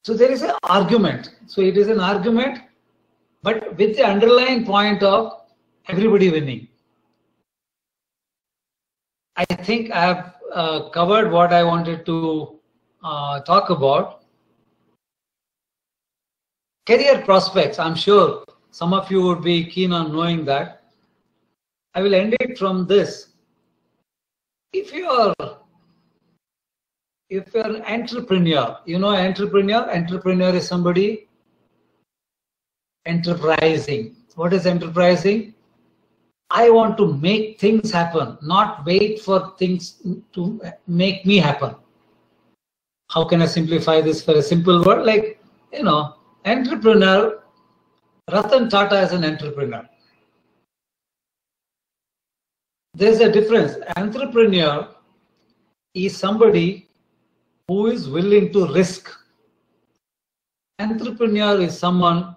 So there is an argument. So it is an argument, but with the underlying point of everybody winning. I think I have covered what I wanted to talk about. Career prospects, I'm sure some of you would be keen on knowing that. I will end it from this. If you're an entrepreneur, you know entrepreneur is somebody enterprising. What is enterprising? I want to make things happen, not wait for things to make me happen. How can I simplify this for a simple word? Like, entrepreneur, Ratan Tata is an entrepreneur. There's a difference. Entrepreneur is somebody who is willing to risk. Entrepreneur is someone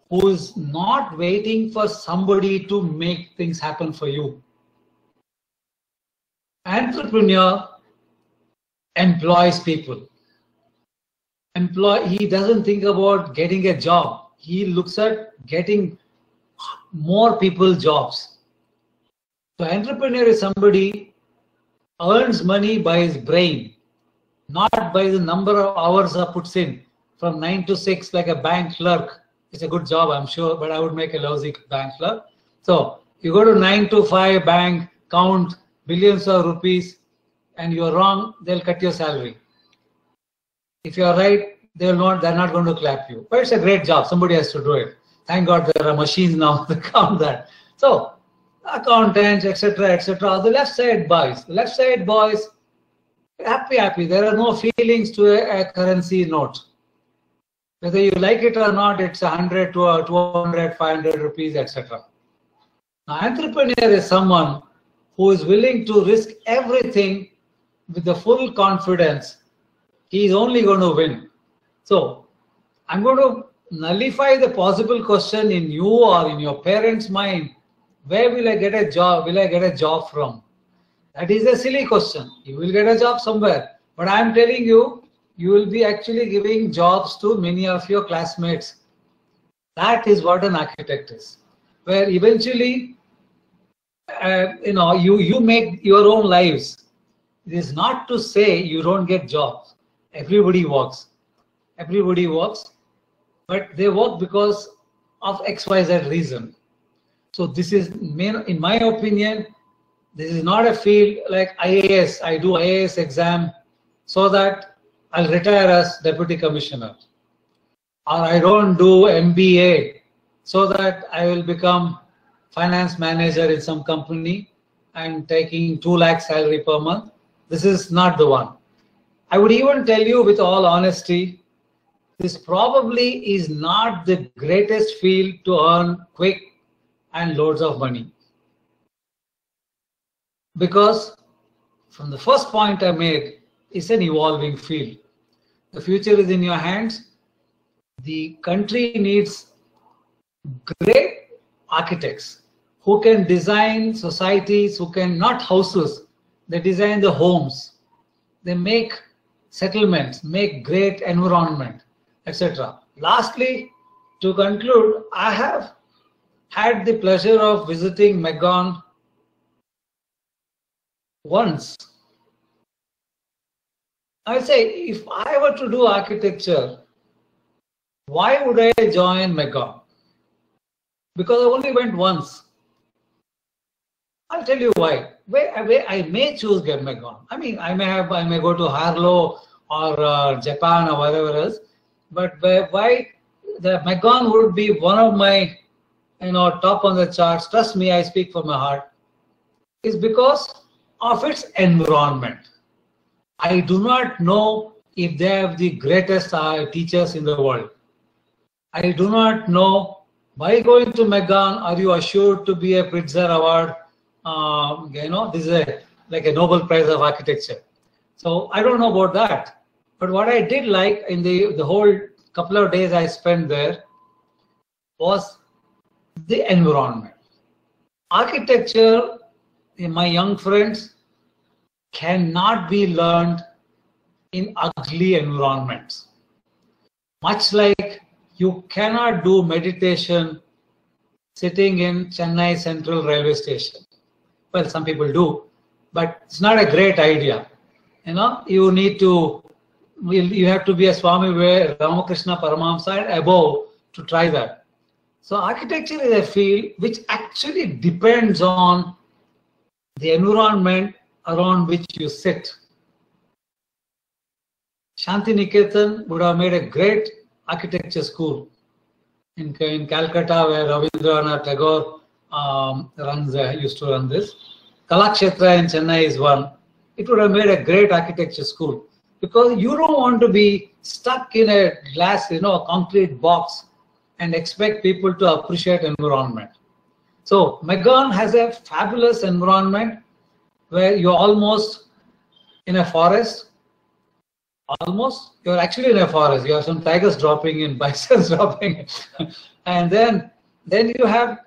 who is not waiting for somebody to make things happen for you. Entrepreneur employs people. He doesn't think about getting a job. He looks at getting more people jobs. So entrepreneur is somebody earns money by his brain, not by the number of hours he puts in. From 9 to 6 like a bank clerk. It's a good job, I'm sure, but I would make a lousy bank clerk. So you go to 9 to 5 bank, count billions of rupees, and you're wrong, they'll cut your salary. If you're right, they're not going to clap you. But it's a great job. Somebody has to do it. Thank God there are machines now to count that. So accountants, etc., etc. The left side boys. The left side boys, happy. There are no feelings to a currency note. Whether you like it or not, it's 100 to 200, 500 rupees, etc. Now, entrepreneur is someone who is willing to risk everything with the full confidence he is only going to win. So, I'm going to nullify the possible question in you or in your parents' mind. Where will I get a job? Will I get a job from? That is a silly question. You will get a job somewhere. But I'm telling you, you will be actually giving jobs to many of your classmates. That is what an architect is. Where eventually, you make your own lives. It is not to say you don't get jobs. Everybody works. Everybody works. But they work because of XYZ reason. So this is, in my opinion, this is not a field like IAS. I do IAS exam so that I'll retire as deputy commissioner. Or I don't do MBA so that I will become finance manager in some company and taking 2 lakh salary per month. This is not the one. I would even tell you with all honesty, this probably is not the greatest field to earn quick and loads of money. Because from the first point I made, it's an evolving field. The future is in your hands. The country needs great architects who can design societies, who can, not houses, they design the homes. They make settlements, make great environment, etc. Lastly, to conclude, I have had the pleasure of visiting Megon once. I say, if I were to do architecture, why would I join Megon? Because I only went once. I'll tell you why. I may choose Megon. I mean, I may go to Harlow or Japan or whatever else. But why the Megon would be one of my, top on the charts. Trust me, I speak from my heart. Is because of its environment. I do not know if they have the greatest teachers in the world. I do not know, by going to Megon, are you assured to be a Pritzker Award? This is like a Nobel Prize of Architecture. So I don't know about that. But what I did like in the whole couple of days I spent there was the environment. Architecture, my young friends, cannot be learned in ugly environments. Much like you cannot do meditation sitting in Chennai Central Railway Station. Well, some people do, but it's not a great idea. You know, you need to, you have to be a Swami Ramakrishna Paramahamsa and above to try that. So architecture is a field which actually depends on the environment around which you sit. Shantiniketan would have made a great architecture school in Calcutta, where Rabindranath Tagore used to run this. Kalakshetra in Chennai is one. It would have made a great architecture school, because you don't want to be stuck in a glass, a concrete box and expect people to appreciate environment. So Megon has a fabulous environment where you're almost in a forest. Almost, you're actually in a forest. You have some tigers dropping in, bisons dropping in. And then you have,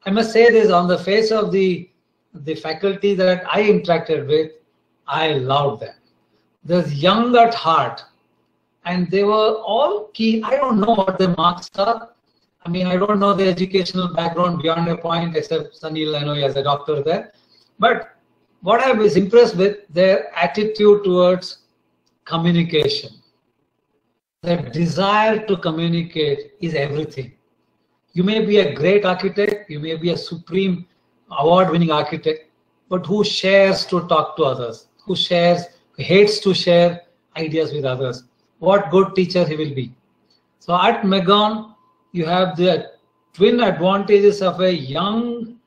I must say this, on the face of the faculty that I interacted with, I loved them. They're young at heart, and they were all keen. I don't know what their marks are. I mean, I don't know the educational background beyond a point, except Sanil, I know he has a doctor there. But what I was impressed with, their attitude towards communication. The desire to communicate is everything. You may be a great architect, you may be a supreme award-winning architect, but who shares to talk to others? Who hates to share ideas with others? What good teacher he will be. So at Megon, you have the twin advantages of a young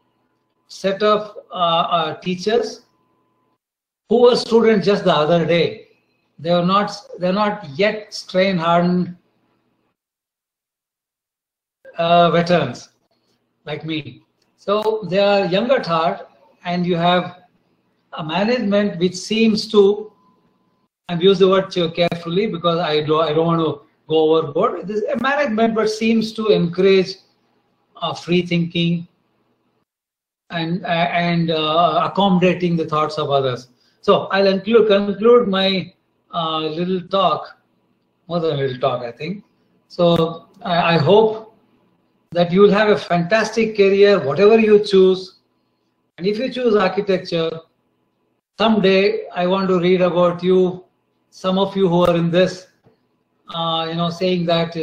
set of teachers who were students just the other day. They're not yet strain-hardened veterans like me. So they are young at heart, and you have a management which seems to, I've used the word carefully because I don't want to go overboard. This is a management but seems to encourage free thinking and accommodating the thoughts of others. So I'll conclude my little talk, more than a little talk, I think. So I hope that you will have a fantastic career, whatever you choose. And if you choose architecture, someday I want to read about you, some of you who are in this, saying that,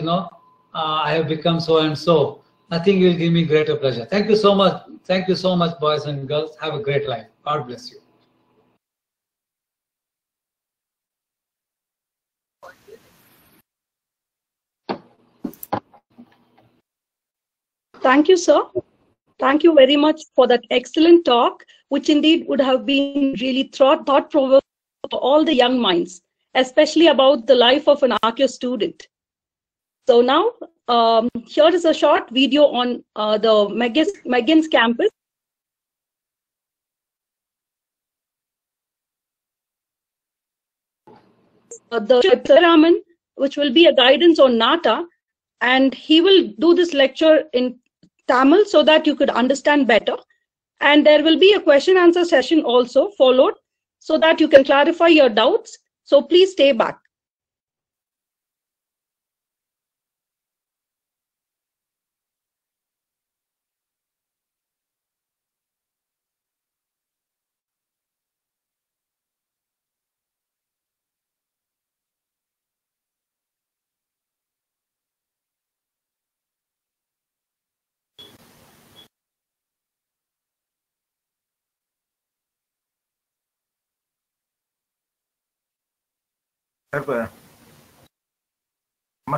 I have become so and so. Nothing will give me greater pleasure. Thank you so much. Thank you so much, boys and girls. Have a great life. God bless you. Thank you, sir. Thank you very much for that excellent talk, which indeed would have been really thought-provoking for all the young minds, especially about the life of an archeo student. So now, here is a short video on the Megon's campus. The Raman, which will be a guidance on Nata, and he will do this lecture in Tamil so that you could understand better. And there will be a question answer session also followed so that you can clarify your doubts. So please stay back.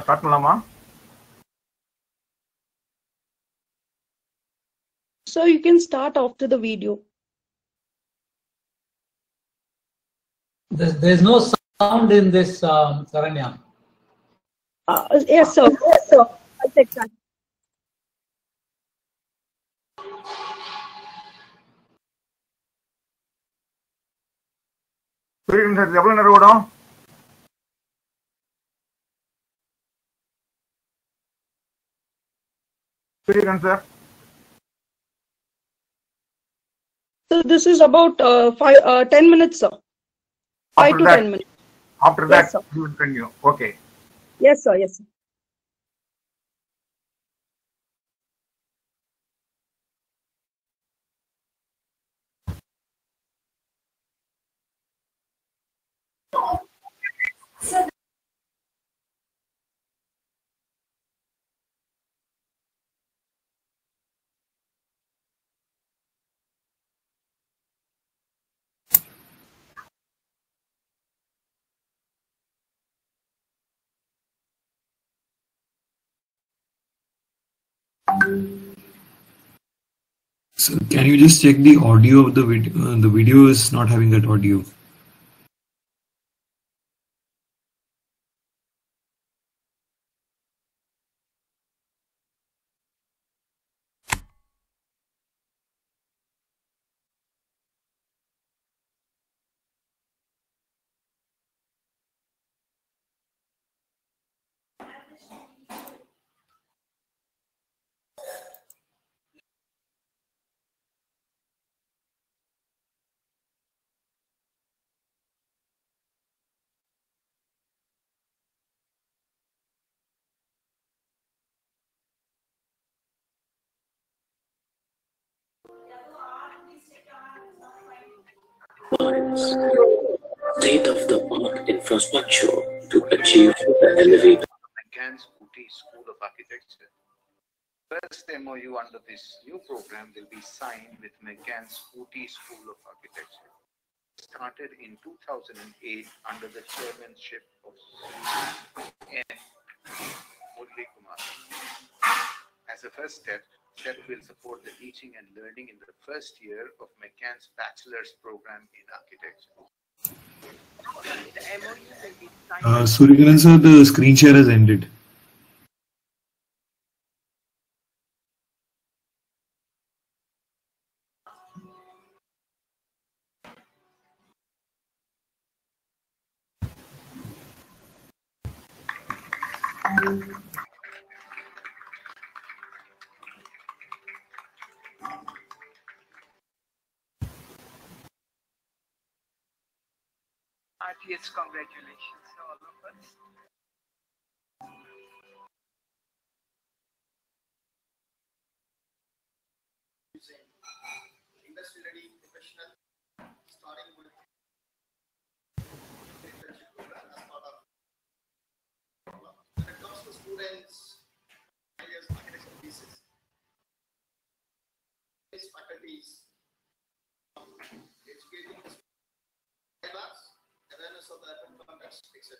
Start பண்ணலாமா? So you can start after the video. There's no sound in this, Saranya. Yes, sir. Yes, sir. I'll take that. எவ்வளவு நேரம் ஓடும்? Sir. So this is about 10 minutes, sir. 5 to 10 minutes. After Yes, that, sir. you will continue. Okay. Yes, sir. Yes, sir. So can you just check the audio of the video? The video is not having that audio. State-of-the-art infrastructure to achieve the elevated. McCann's Ooty School of Architecture. First MOU under this new program will be signed with McCann's Ooty School of Architecture. Started in 2008 under the chairmanship of N. Murli Kumar. As a first step, STEP will support the teaching and learning in the first year of McCann's bachelor's program in architecture. Suryakiran sir, the screen share has ended. RTS, congratulations to all of us. Industry ready professional starting with internship program as part of. When it comes to students, ideas, architecture pieces, these faculties educating the students, awareness of the urban context, etc.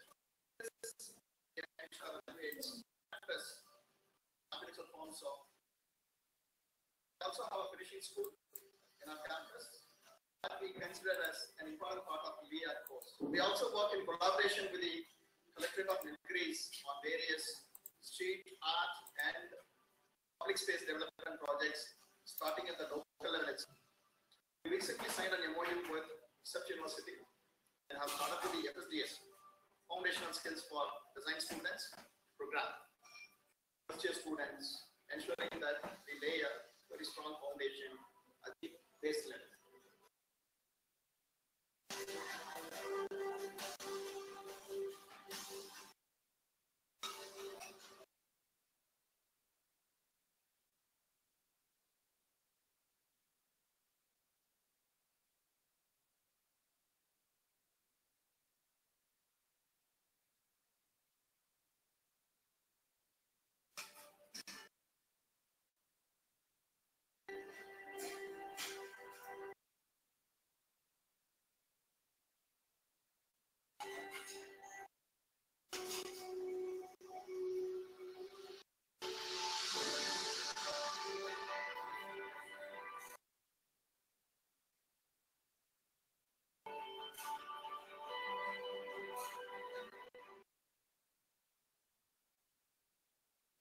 This architectural forms of. We also have a finishing school in our campus that we consider as an important part of the VR course. We also work in collaboration with the Collectorate of Nilgiris on various street art and public space development projects starting at the local level. We recently signed an MOU with SEPT University and have started with the FSDS, Foundational Skills for Design Students program. First year students, ensuring that we lay a very strong foundation at the base level.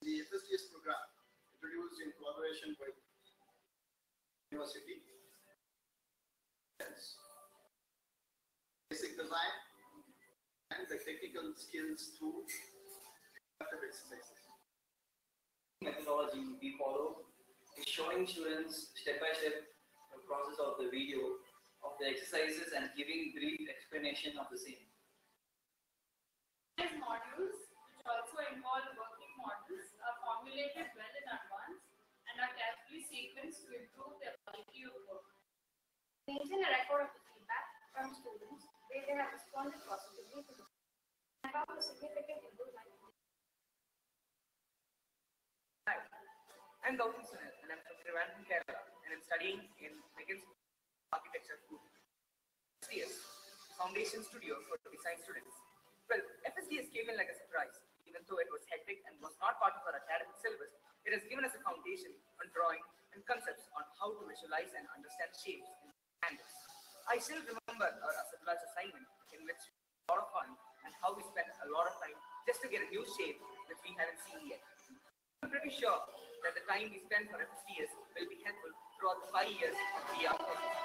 The FSDS program introduced in collaboration with University. Basic design and the technical skills through exercises. Methodology we follow is showing students step by step the process of the video of the exercises and giving brief explanation of the same. all working models are formulated well in advance and are carefully sequenced to improve their quality of work. Maintain a record of the feedback from students where they have responded positively to the and found a significant improvement. Hi, I'm Gautam Sunil and I'm from Trivandrum, Kerala, and I'm studying in McKinsey Architecture Group. FSDS, Foundation Studio for Design Students. Well, FSDS came in like a surprise. Even though it was hectic and was not part of our academic syllabus, it has given us a foundation on drawing and concepts on how to visualize and understand shapes and angles. I still remember our Asatlas assignment in which we had a lot of fun and how we spent a lot of time just to get a new shape which we haven't seen yet. I'm pretty sure that the time we spend for FSDS will be helpful throughout the 5 years of the process.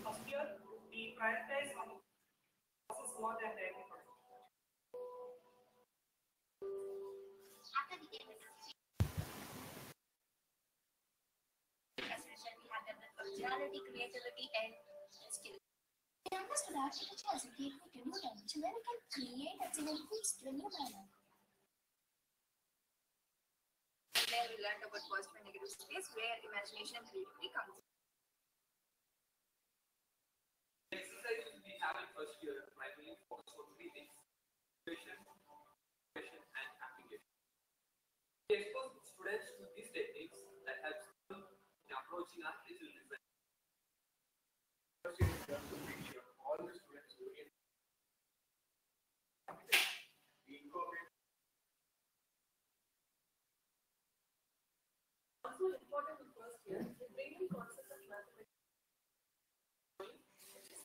First year, we prioritize on the process more than the end product. After the game, especially we have developed functionality, creativity, and skill. We understood architecture as a gateway to new dimension where we can create and influence to a new manner. There we learned about positive and negative space where imagination and creativity comes. The exercises we have in first year primarily focus on three things: situation, and application. We expose students to these techniques that help them in approaching architectural design. First year is just to make sure all the students orient architecture. We incorporate Also important in first year is bringing concepts of mathematics. Transition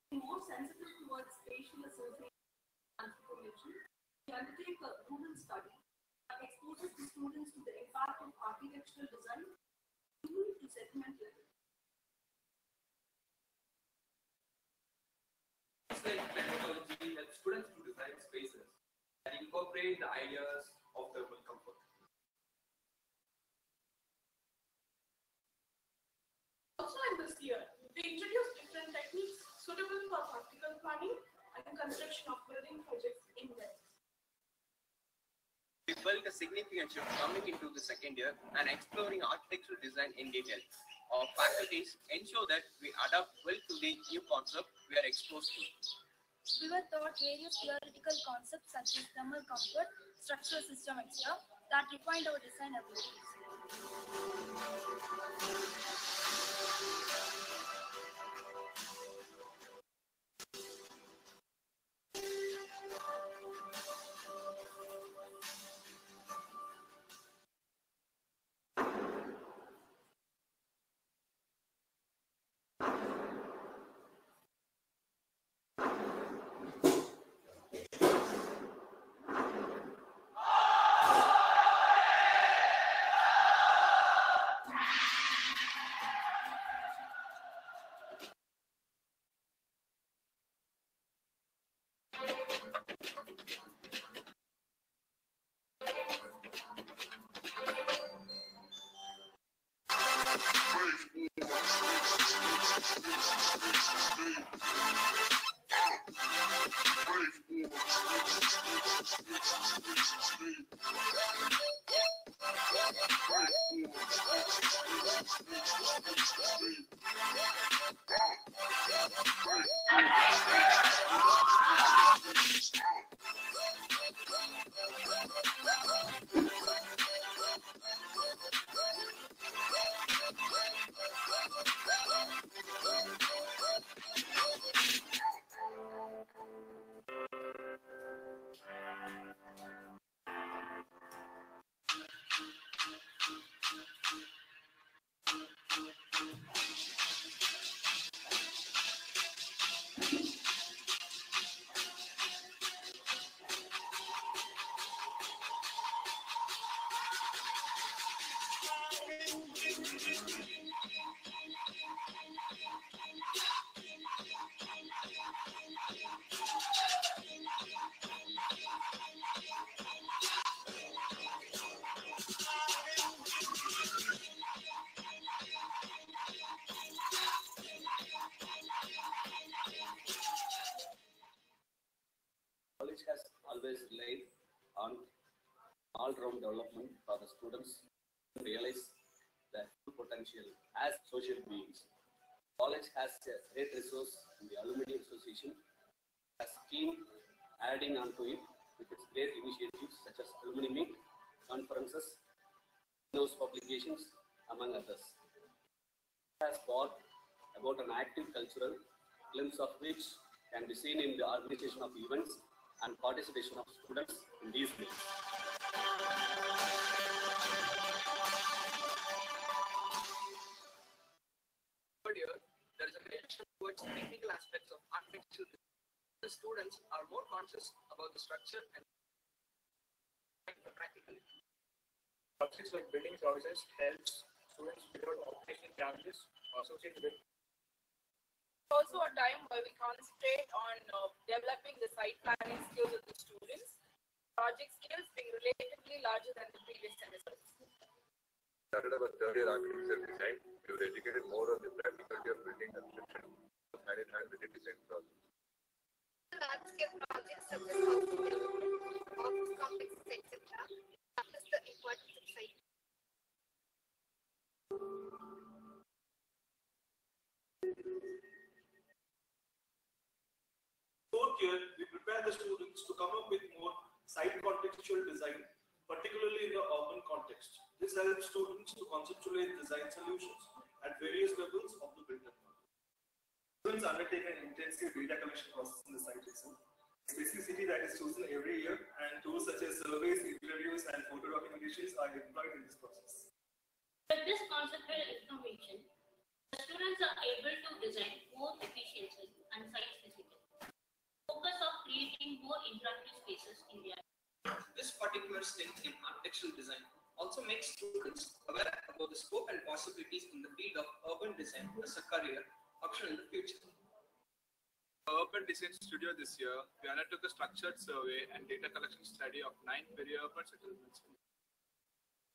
from more sensitive towards spatial association and transformation. We undertake a Google study that exposes the students to the impact of architectural design to segment level. Design methodology helps students to design spaces that incorporate the ideas of thermal comfort. Also in this year, we introduce different techniques suitable for practical planning and construction of building projects in West. We felt a significant shift coming into the second year and exploring architectural design in detail. Our faculties ensure that we adapt well to the new concept we are exposed to. We were taught various theoretical concepts such as thermal comfort, structural system, etc. that refined our design abilities. College has always relied on all-round development for the students to realize their full potential as social beings. College has a great resource in the Alumni Association, a scheme adding on to it with its great initiatives such as Alumni Meet, conferences, in-house publications, among others. It has brought about an active cultural glimpse of which can be seen in the organization of events and participation of students in these meetings. Third year, there is a reaction towards technical aspects of architecture. The students are more conscious about the structure and practically. Subjects like building services helps students figure out operational challenges associated with. Also a time where we concentrate on developing the site planning skills of the students, project skills being relatively larger than the previous semesters. Started our third year architecture design. We were educated more on the practicality of building construction, hand in hand with the design process. Landscape projects such as office complexes, etc. That is the importance of site. Fourth year, we prepare the students to come up with more site contextual design, particularly in the urban context. This helps students to conceptualize design solutions at various levels of the built environment. Students undertake an intensive data collection process in the site itself. Specificity that is chosen every year, and tools such as surveys, interviews, and photo documentations are employed in this process. With this conceptual information, the students are able to design more efficiently and site-specific. Focus of creating more interactive spaces in their. This particular strength in architectural design also makes students aware about the scope and possibilities in the field of urban design as a career option in the future. Urban Design Studio this year, we undertook a structured survey and data collection study of 9 peri-urban settlements.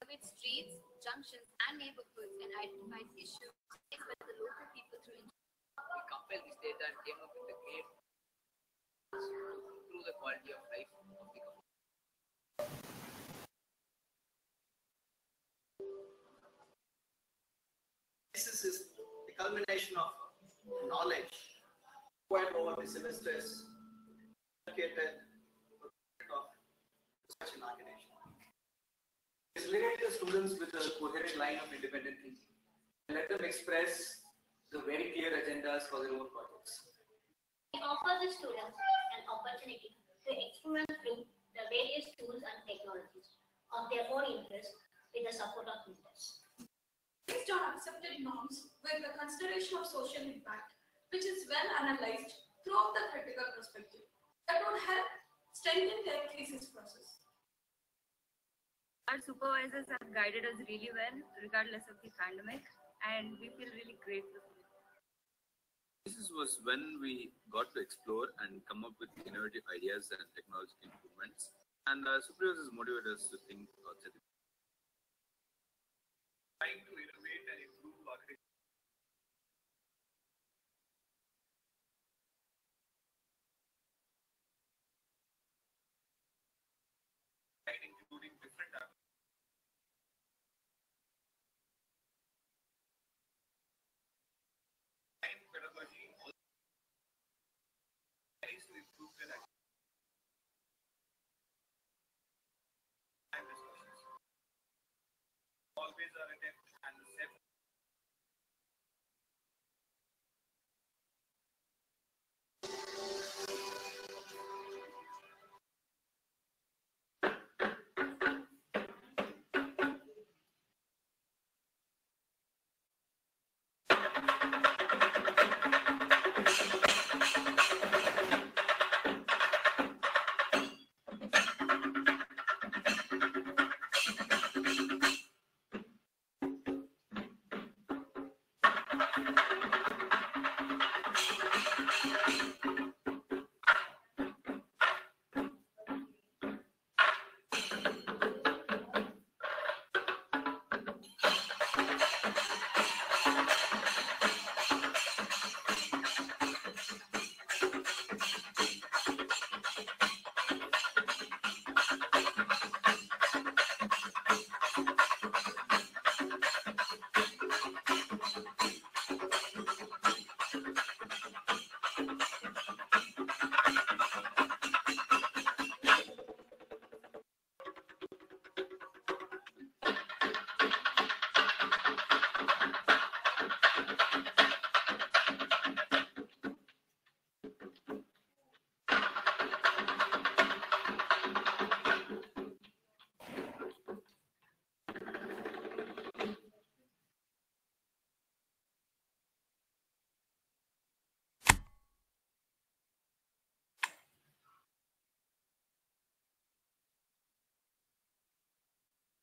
With streets, junctions, and neighborhoods and identified issues faced by the local people through. We compiled this data and came up with a great improve the quality of life of the community. This is the culmination of knowledge acquired over the semesters allocated of research in architecture. Facilitate the students with a coherent line of independent thinking and let them express the very clear agendas for their own projects. We offer the students an opportunity to experiment through the various tools and technologies of their own interest with the support of mentors. Based on accepted norms with the consideration of social impact, which is well analyzed throughout the critical perspective, that would help strengthen their thesis process. Our supervisors have guided us really well, regardless of the pandemic, and we feel really grateful. This was when we got to explore and come up with innovative ideas and technological improvements, and supervisors motivated us to think outside the box. Trying to innovate and improve architecture. Including different pedagogy tries to improve their time resources. Always are attempt and set.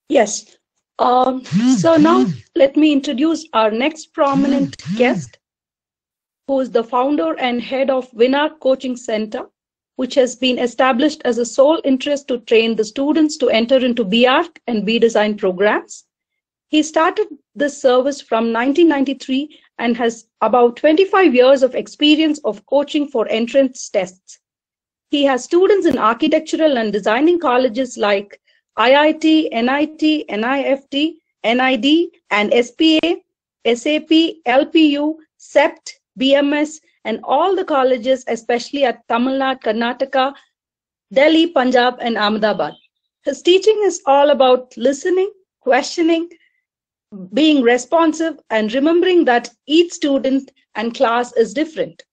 Yes. So now let me introduce our next prominent guest, who is the founder and head of Vinar Coaching Center, which has been established as a sole interest to train the students to enter into BArch and B-Design programs. He started this service from 1993 and has about 25 years of experience of coaching for entrance tests. He has students in architectural and designing colleges like IIT, NIT, NIFT, NID, and SPA, SAP, LPU, CEPT, BMS, and all the colleges, especially at Tamil Nadu, Karnataka, Delhi, Punjab, and Ahmedabad. His teaching is all about listening, questioning, being responsive, and remembering that each student and class is different.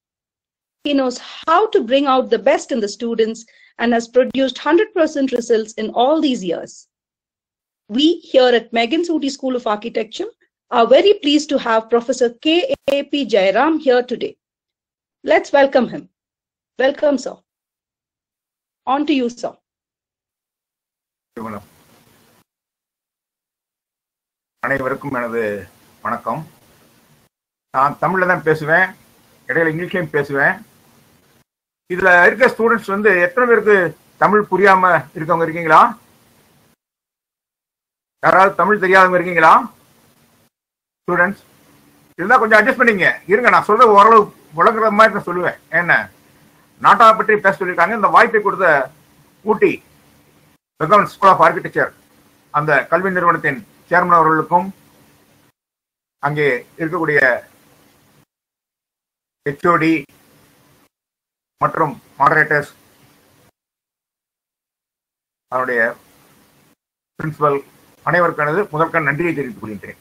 He knows how to bring out the best in the students and has produced 100% results in all these years. We here at Megan Sooty School of Architecture are very pleased to have Professor K.A.P. Jairam here today. Let's welcome him. Welcome, sir. On to you, sir. அனைவருக்கும் எனது வணக்கம். நான் தமிழ்ல தான் பேசுவேன், இடையில இங்கிலீஷ்லயும் பேசுவேன். இதுல இருக்க ஸ்டூடெண்ட்ஸ் எத்தனை பேருக்கு தமிழ் புரியாம இருக்கவங்க இருக்கீங்களா? யாராவது தமிழ் தெரியாதவங்க இருக்கீங்களா? ஸ்டூடெண்ட்ஸ் இருந்தா கொஞ்சம் அட்ஜஸ்ட் பண்ணிங்க இருங்க. நான் சொல்றது ஓரளவு விளக்குற மாதிரி நான் சொல்லுவேன். என்ன நாட்டாவை பற்றி பேச சொல்லியிருக்காங்க. இந்த வாய்ப்பை கொடுத்த ஊட்டி மெகன் ஸ்கூல் ஆஃப் ஆர்கிடெக்சர் அந்த கல்வி நிறுவனத்தின் சேர்மன் அவர்களுக்கும் அங்கே இருக்கக்கூடிய HOD மற்றும் மாடரேட்டர்ஸ், அவருடைய பிரின்சிபல் அனைவருக்கானது முதற்கண் நன்றியை தெரிவித்துக் கொள்கின்றேன்.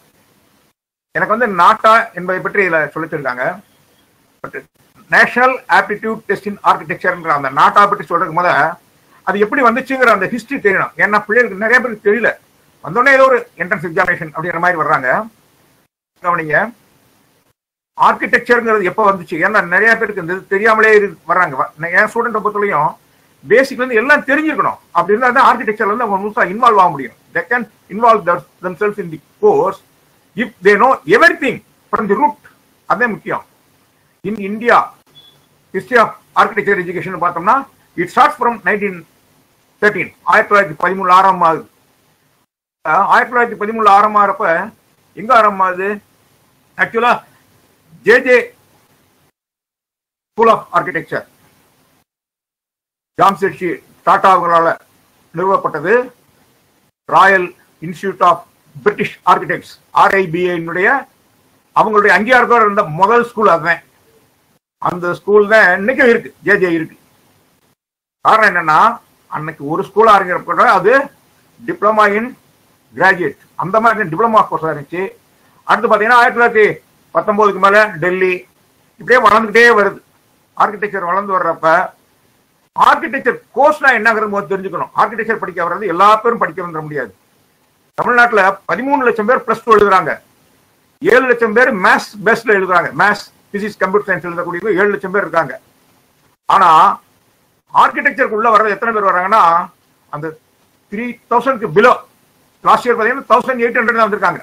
எனக்கு வந்து நாட்டா என்பதை பற்றி இதில் சொல்லிச்சிருக்காங்க. But national aptitude test in ஆர்கிடெக்சர்ன்ற அந்த நாட்டா பற்றி சொல்றதுக்கு போது அது எப்படி வந்துச்சுங்கிற அந்த ஹிஸ்டரி தெரியணும். ஏன்னா பிள்ளைகளுக்கு நிறைய பேருக்கு தெரியல. வந்தோடனே ஏதோ ஒரு என்ட்ரன்ஸ் எக்ஸாமினேஷன் அப்படிங்கிற மாதிரி வர்றாங்க. கவனிங்க, ஆர்கிடெக்சருங்கிறது எப்போ வந்துச்சு? ஏன்னா நிறைய பேருக்கு இந்த தெரியாமலே வர்றாங்க. என் ஸ்டூடெண்ட்டை பொறுத்தவரையும் பேசிக் வந்து எல்லாம் தெரிஞ்சிருக்கணும். அப்படி இருந்தால் தான் ஆர்கிடெக்சர்ல வந்து அவங்க முழுசா இன்வால்வ் ஆக முடியும். They can involve themselves in the course if they know everything from the root. அதே முக்கியம். In India, history of architecture education பார்த்தோம்னா it starts from 1913. 1913 ஆரம்பமாகுது. 1913 ஆரம்பமாகிறப்ப எங்க ஆரம்பமாகுது? ஆக்சுவலா JJ school of architecture Jamshedji Tata அவங்களால நிறுவப்பட்டது. Royal Institute of British Architects RIBA அவங்களுடைய அங்கீகாரத்தோட இருந்த முதல் ஸ்கூல் அதுதான். அந்த ஸ்கூல் தான் இன்னைக்கும் இருக்கு, JJ இருக்கு. காரணம் என்னன்னா, அன்னைக்கு ஒரு ஸ்கூல் ஆரம்பிக்கிறப்ப அது டிப்ளமா இன் கிராஜுவேட் அந்த மாதிரி டிப்ளமா கோர்ஸ் இருந்துச்சு. அடுத்து பார்த்தீங்கன்னா 1919 மேல டெல்லி இப்படியே வளர்ந்துகிட்டே வருது. ஆர்கிடெக்சர் வளர்ந்து வர்றப்ப ஆர்கிடெக்சர் கோர்ஸ்னா என்னங்கிறது தெரிஞ்சுக்கணும். ஆர்கிடெக்சர் படிக்க வர்றது எல்லா பேரும் படிக்க வந்துட முடியாது. தமிழ்நாட்டில் 13 லட்சம் பேர் +2 எழுதுறாங்க. 7 லட்சம் பேர் மேத்ஸ் பெஸ்ட்ல எழுதுறாங்க. மேத்ஸ், பிசிக்ஸ், கம்ப்யூட்டர் சயின்ஸ் எழுதக்கூடிய 7 லட்சம் பேர் இருக்காங்க. ஆனா ஆர்கிடெக்சருக்கு உள்ள வர்றது எத்தனை பேர் வர்றாங்கன்னா, அந்த 3000க்கு பிலோ. லாஸ்ட் இயர் பார்த்தீங்கன்னா 1800 தான் வந்திருக்காங்க.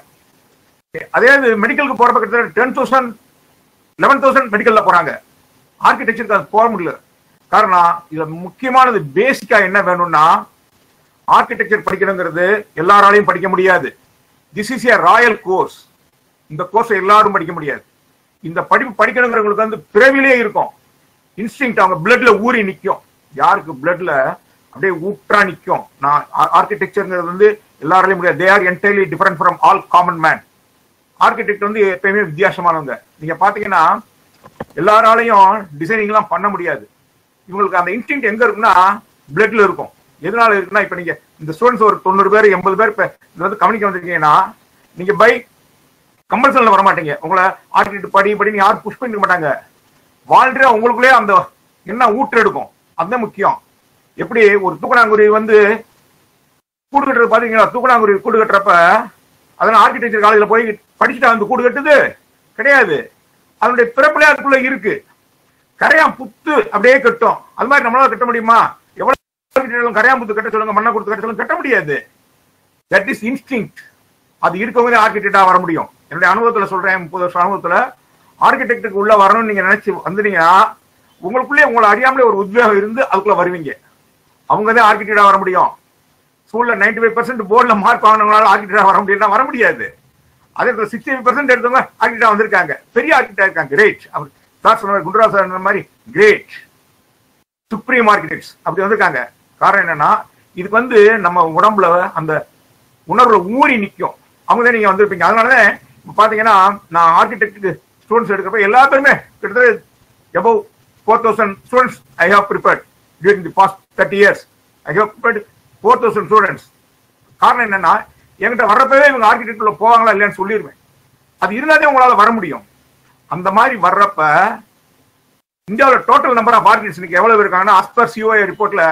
அதே மெடிக்கலுக்கு போறப்ப கிட்டத்தட்ட 10,000 11,000 மெடிக்கல்ல போறாங்க. ஆர்கிடெக்சருக்கு அது போக முடியல. காரணம் இது முக்கியமானது. பேசிக்கா என்ன வேணும்னா, ஆர்கிடெக்சர் படிக்கணுங்கிறது எல்லாராலையும் படிக்க முடியாது. This is a Royal course. இந்த கோர்ஸ் எல்லாரும் படிக்க முடியாது. இந்த படிப்பு படிக்கணுங்கிறவங்களுக்கு வந்து பிறவிலே இருக்கும். இன்ஸ்டிங்க்ட் அவங்க பிளட்ல ஊறி நிற்கும். யாருக்கு பிளட்ல அப்படியே ஊற்றா நிற்கும். நான் ஆர்கிடெக்சர்ங்கிறது வந்து எல்லாராலையும் முடியாது. They are entirely different from all common man. Architect வந்து எப்பயுமே வித்தியாசமானவங்க. நீங்க பாத்தீங்கன்னா எல்லாராலையும் டிசைனிங் எல்லாம் பண்ண முடியாது. இவங்களுக்கு அந்த இன்ஸ்டிங்க்ட் எங்க இருக்குன்னா பிளட்ல இருக்கும். எதனால இருக்குன்னா, இப்ப நீங்க இந்த ஸ்டூடெண்ட்ஸ் ஒரு 90 பேர் 80 பேர் இப்ப இது வந்து கவனிக்க வந்திருக்கீங்கன்னா, நீங்க பை கம்பல்சன்ல வர மாட்டீங்க. உங்களை ஆர்கிடெக்ட் படின்னு யாரும் புஷ் பண்ணிக்க மாட்டாங்க. வாலண்டியரா உங்களுக்குள்ளே அந்த என்ன ஊற்று எடுக்கும். அதுதான் முக்கியம். எப்படி ஒரு தூக்கணாங்குருவி வந்து கூடு கட்டுறது பாத்தீங்கன்னா, தூக்கணாங்குருவி கூடு கட்டுறப்ப அதனால ஆர்கிடெக்சர் காலேஜில் போய் படிச்சுட்டா வந்து கூடு கட்டுது கிடையாது. அதனுடைய பிறப்பிலே அதுக்குள்ள இருக்கு. கரையான் புத்து அப்படியே கட்டும். அது மாதிரி நம்மளால கட்ட முடியுமா? எவ்வளவு கரையான் புத்து கட்ட சொல்லுங்க, மண்ணை கொடுத்து கட்ட சொல்லுங்க, கட்ட முடியாது. That is instinct. அது இருக்கவங்க ஆர்கிடெக்டா வர முடியும். என்னுடைய அனுபவத்துல சொல்றேன். 30 வருஷம் அனுபவத்துல ஆர்கிடெக்டுக்கு உள்ள வரணும்னு நீங்க நினைச்சு வந்துட்டீங்கன்னா, உங்களுக்குள்ளே உங்களை அறியாமலே ஒரு உத்வேகம் இருந்து அதுக்குள்ள வருவீங்க. அவங்கதான் ஆர்கிடெக்டா வர முடியும். ஸ்கூல்ல 95% போர்டுல மார்க் வாங்கினவங்களால ஆர்கிடெக்டா வர முடியும்னா வர முடியாது. அதே 65% எடுத்தவங்க ஆர்கிடெக்டா வந்திருக்காங்க. பெரிய ஆர்கிடெக்டா இருக்காங்க. கிரேட். அவர் சார் சொன்ன குண்டராஜ் சார் மாதிரி கிரேட் சுப்ரீம் ஆர்கிடெக்ட்ஸ் அப்படி வந்திருக்காங்க. காரணம் என்னன்னா, இதுக்கு வந்து நம்ம உடம்புல அந்த உணர்வுல ஊறி நிற்கும். அவங்க தான் நீங்க வந்திருப்பீங்க. அதனாலதான் பாத்தீங்கன்னா, நான் ஆர்கிடெக்டுக்கு ஸ்டூடெண்ட்ஸ் எடுக்கிறப்ப எல்லா பேருமே கிட்டத்தட்ட above 4,000 students I have prepared during the past 30 years. I have prepared 4,000 students. காரணம் என்னன்னா, என்கிட்ட வர்றப்பவே இவங்க ஆர்கிடெக்ட்ல போவாங்களா இல்லையான்னு சொல்லிடுவேன். அது இருந்தாலே உங்களால வர முடியும். அந்த மாதிரி வர்றப்ப இந்தியாவில் டோட்டல் நம்பர் ஆஃப் ஆர்கிடெக்ட்ஸ் எவ்வளவு இருக்காங்கன்னா, as per COI ரிப்போர்ட்ல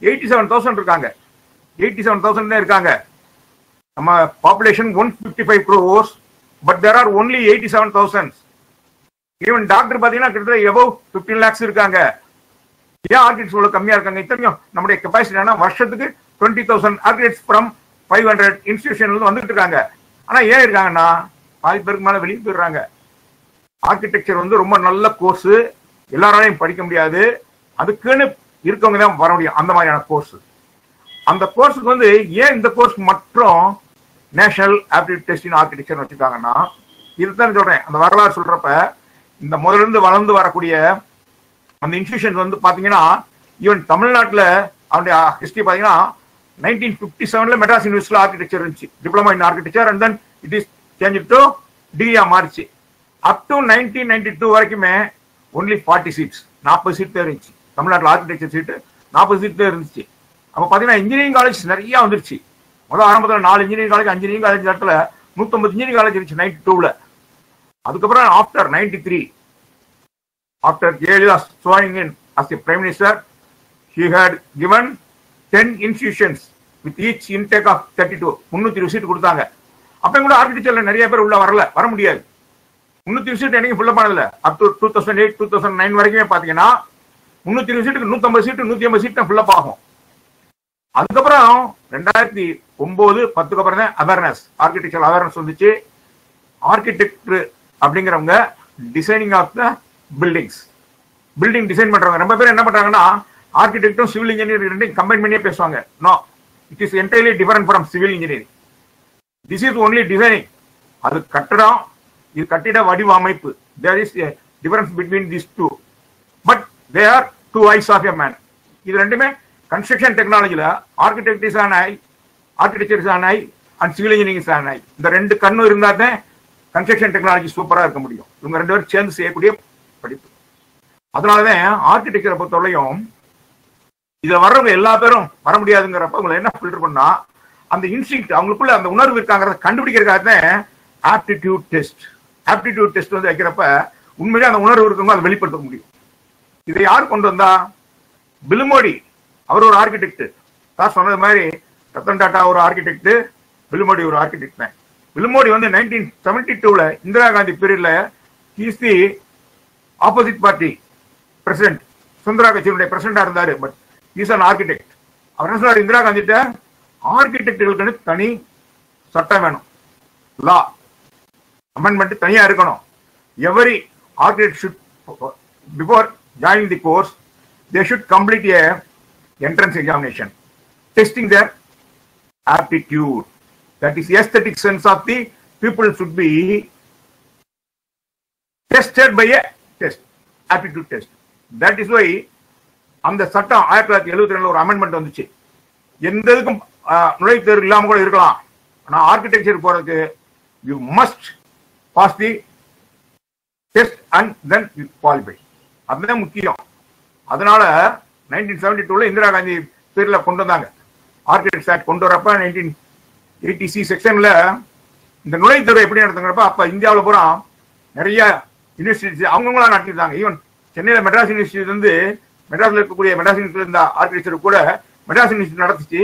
87,000 இருக்காங்க. 87,000 இருக்காங்க. நம்ம population 155 crores, but there are only 87,000. Even doctor பாத்தீங்கன்னா கிட்டத்தட்ட above 15 lakhs இருக்காங்க. ஏன் ஆர்கிடெக்ட்ஸ் இவ்வளவு கம்மியா இருக்காங்க? இத்தனையும் நம்முடைய கெப்பாசிட்டி என்ன, வருஷத்துக்கு 20,000 ஆர்கிடெக்ட்ஸ் ஃப்ரம் 500 இன்ஸ்டிடியூஷன்ல வந்துட்டு இருக்காங்க. ஆனா ஏன் இருக்காங்கன்னா, பாதி பேருக்கு மேல வெளியே போயிடுறாங்க. ஆர்கிடெக்சர் வந்து ரொம்ப நல்ல கோர்ஸ், எல்லாராலையும் படிக்க முடியாது. அதுக்குன்னு இருக்கவங்க தான் வர முடியும். அந்த மாதிரியான கோர்ஸ். அந்த கோர்ஸுக்கு வந்து ஏன் இந்த கோர்ஸ் மற்றும் national aptitude test in architecture வச்சிருக்காங்கன்னா, இதுதான் சொல்றேன். அந்த வரலாறு சொல்றப்ப இந்த முதல்ல இருந்து வளர்ந்து வரக்கூடிய அந்த இன்ஸ்டிடியூஷன் வந்து பாத்தீங்கன்னா, ஈவன் தமிழ்நாட்டில் அவனுடைய ஹிஸ்டரி பாத்தீங்கன்னா 1957 மெட்ராஸ் யூனிவர்சிட்டியில் ஆர்கிடெக்சர் இருந்துச்சு, diploma in architecture. And then it is change to டிகிரியா மாறிச்சு. அப் டு 1992 வரைக்குமே ஒன்லி 40 சீட்ஸ், 40 சீட் தான் இருந்துச்சு. தமிழ்நாட்டில் ஆர்கிடெக்சர் சீட்டு 40 சீட் தான் இருந்துச்சு. அப்போ பார்த்தீங்கன்னா இன்ஜினியரிங் காலேஜ் நிறையா வந்துருச்சு. முதல் ஆரம்பத்தில் 4 இன்ஜினியரிங் காலேஜ், 5 இன்ஜினியரிங் காலேஜ் இடத்துல 150 இன்ஜினியரிங் காலேஜ் இருந்துச்சு 92ல். அதுக்கப்புறம் after 93, after Jayalalithaa joining in as a prime minister, he had given 10 institutions with each intake of 32, 320 seat கொடுத்தாங்க. அப்பயும் கூட ஆர்கிடெக்சர்ல நிறைய பேர் உள்ள வர முடியாது. 320 சீட் என்னைக்கு ஃபுல்லப் பண்ணதில்ல. அப் டு 2008, 2009 வரைக்குமே பாத்தீங்கன்னா 320 சீட்டுக்கு 150 சீட்டு 180 சீட் ஃபுல்லப் ஆகும். அதுக்கப்புறம் 2009-10க்கு அப்புறம் தான் அவேர்னஸ், ஆர்கிடெக்சர் அவேர்னஸ் வந்துச்சு. ஆர்கிடெக்ட் அப்படிங்கிறவங்க designing of the buildings, building design பண்றவங்க. ரொம்ப பேர் என்ன பண்றாங்கன்னா ஆர்கிடெக்டும் சிவில் இன்ஜினியரிங் ரெண்டையும் கம்பைன் பண்ணியே பேசுவாங்க. No, it is entirely different from civil engineering. This is only designing. அது கட்டடம், இது கட்டிட வடிவமைப்பு. There is a difference between these two, but they are two eyes of a man. இது ரெண்டுமே கன்ஸ்ட்ரக்ஷன் டெக்னாலஜில architect is an eye, architecture is an eye and civil engineering is an eye. இந்த ரெண்டு கண்ணும் இருந்தா தான் கன்ஸ்ட்ரக்ஷன் டெக்னாலஜி சூப்பரா இருக்க முடியும். இவங்க ரெண்டு பேரும் சேர்ந்து செய்யக்கூடிய படிப்பு. அதனாலதான் ஆர்கிடெக்சரை பொறுத்தவரையும் இதுல வர்றவங்க எல்லா பேரும் வர முடியாதுங்கிறப்ப உங்களை என்ன ஃபில்டர் பண்ணா, அந்த இன்ஸ்டிங்க்ட் அவங்களுக்குள்ள அந்த உணர்வு இருக்காங்கிறத கண்டுபிடிக்கிறதுக்காக ஆப்டிடியூட் டெஸ்ட். ஆப்டிடியூட் டெஸ்ட் வந்து வைக்கிறப்ப உண்மையிலே அந்த உணர்வு இருக்கவங்க அதை வெளிப்படுத்த முடியும். இதை யார் கொண்டு வந்தா? பிலுமோடி, அவர் ஒரு ஆர்கிடெக்ட். தான் சொன்னது மாதிரி ரத்தன் டாடா ஒரு ஆர்கிடெக்ட், பிலுமோடி ஒரு ஆர்கிடெக்ட் தான். பிலுமோடி வந்து 1972ல இந்திரா காந்தி பீரியட்ல he's the opposite party president, Sundara கட்சியினுடைய பிரசிடண்டா இருந்தாரு. But is an architect. அவர் என்ன சொல்றாரு இந்திரா காந்திட்ட, ஆர்கிடெக்டுகளுக்கு தனி சட்டம் வேணும், லா அமெண்ட்மெண்ட் தனியா இருக்கணும். Every architect should before joining the course they should complete a entrance examination testing their aptitude. That is aesthetic sense of the people should be tested by a test, aptitude test. That is why அந்த சட்டம் 1972 ஒரு amendment வந்துச்சு. எந்த இதுக்கும் நுழைவுத் தேர்வு இல்லாம கூட இருக்கலாம், ஆனா ஆர்கிடெக்சர் போறதுக்கு you must pass the test and then you qualify. அதுதான் முக்கியம். அதனால 1972ல இந்திரா காந்தி பேர்ல கொண்டு வந்தாங்க ஆர்கிடெக்ட்ஸ் ஆக்ட். கொண்டு வரப்ப 1980 செக்ஷன்ல இந்த நுழைவுத் தேர்வு எப்படி நடத்துங்கிறப்ப அப்ப இந்தியாவில் பூரா நிறைய யூனிவர்சிட்டிஸ் அவங்கவுங்களா நடத்திருந்தாங்க. ஈவன் சென்னையில மெட்ராஸ் யூனிவர்சிட்டி வந்து மெட்ராஸ்ல இருக்கக்கூடிய மெட்ராஸ் யூனிவர்சிட்டி இருந்த ஆர்கிடெக்சர் கூட மெட்ராஸ் யூனிவர்சிட்டி நடத்துச்சு.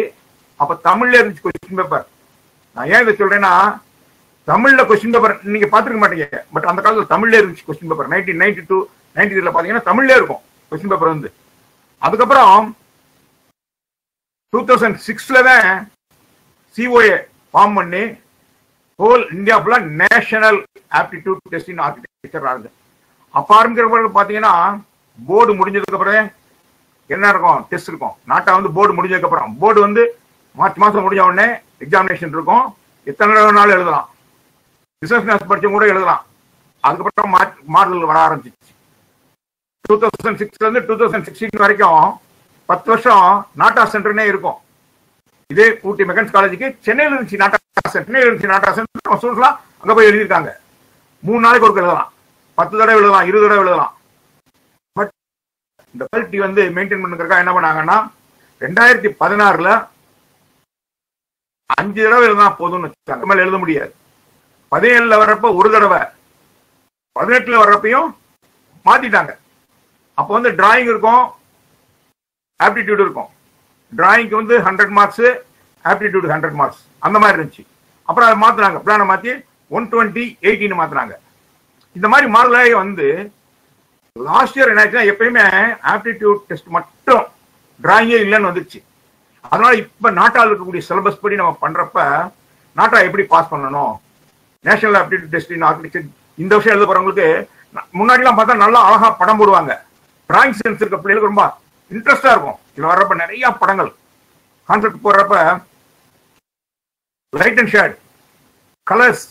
அப்ப தமிழ்ல இருந்துச்சு கொஸ்டின் பேப்பர். நான் ஏன் இதை சொல்றேன்னா, தமிழ்ல கொஸ்டின் பேப்பர் நீங்க பாத்துருக்க மாட்டீங்க, பட் அந்த காலத்துல தமிழ்ல இருந்துச்சு கொஸ்டின் பேப்பர். 1992, 93ல பாத்தீங்கன்னா தமிழ்ல இருக்கும் கொஸ்டின் பேப்பர் வந்து. அதுக்கப்புறம் 2006ல தான் சிஓஏ ஃபார்ம் பண்ணி ஹோல் இந்தியா ஃபுல்லா national aptitude test in architecture ஆகுது. அப்ப ஆரம்பிக்கிற பாத்தீங்கன்னா போர்டு முடிஞ்சதுக்கு அப்புறம் என்ன இருக்கும், டெஸ்ட் இருக்கும். நாட்டா வந்து போர்டு முடிஞ்சதுக்கு அப்புறம், போர்டு வந்து மார்ச் மாசம் முடிஞ்ச உடனே எக்ஸாமினேஷன் இருக்கும். எத்தனை நாள் எழுதலாம், பிசினஸ் மேத்ஸ் படிச்சவங்க கூட எழுதலாம். அதுக்கப்புறம் மாடல் வர ஆரம்பிச்சிச்சு. 2006ல இருந்து 2016 வரைக்கும் 10 வருஷம் நாட்டா சென்டர்னே இருக்கும். இதே ஊட்டி மெக்கன்ஸ் காலேஜுக்கு சென்னையில இருந்துச்சு நாட்டா சென்டர். சென்னையில இருந்துச்சு நாட்டா சென்டர். ஸ்டூடெண்ட்ஸ்லாம் அங்க போய் எழுதியிருக்காங்க. 3 நாளைக்கு ஒருக்க எழுதலாம், 10 தடவை எழுதலாம், 20 தடவை எழுதலாம். பட் இந்த குவாலிட்டி வந்து மெயின்டைன் பண்ணுறதுக்காக என்ன பண்ணாங்கன்னா 2016ல 5 தடவை எழுதினா போதும்னு வச்சுக்காங்க. மேல எழுத முடியாது. 17ல வர்றப்ப ஒரு தடவை, 18ல வர்றப்பையும் மாத்திட்டாங்க. அப்போ வந்து டிராயிங் இருக்கும், ஆப்டிடியூட் இருக்கும். டிராயிங்க்கு வந்து 100 மார்க்ஸ், ஆப்டிடியூட் 100 மார்க்ஸ் அந்த மாதிரி இருந்துச்சு. அப்புறம் அதை மாத்தினாங்க, பிளானை மாத்தி 120/18 மாத்தினாங்க. இந்த மாதிரி மாடலாக வந்து லாஸ்ட் இயர் என்ன ஆச்சுன்னா எப்பயுமே ஆப்டிடியூட் டெஸ்ட் மட்டும் டிராயிங்கே இல்லைன்னு வந்துருச்சு. அதனால இப்ப நாட்டால் இருக்கக்கூடிய சிலபஸ் படி நம்ம பண்றப்ப நாட்டா எப்படி பாஸ் பண்ணணும், national aptitude test in architecture இந்த வருஷம் எழுத போறவங்களுக்கு முன்னாடி எல்லாம் பார்த்தா நல்லா அழகா படம் போடுவாங்க. டிராயிங் சென்ஸ் இருக்க பிள்ளைகளுக்கு ரொம்ப இன்ட்ரெஸ்டா இருக்கும். இதுல வர்றப்ப நிறைய படங்கள் கான்செப்ட் போடுறப்ப light and shade, colours,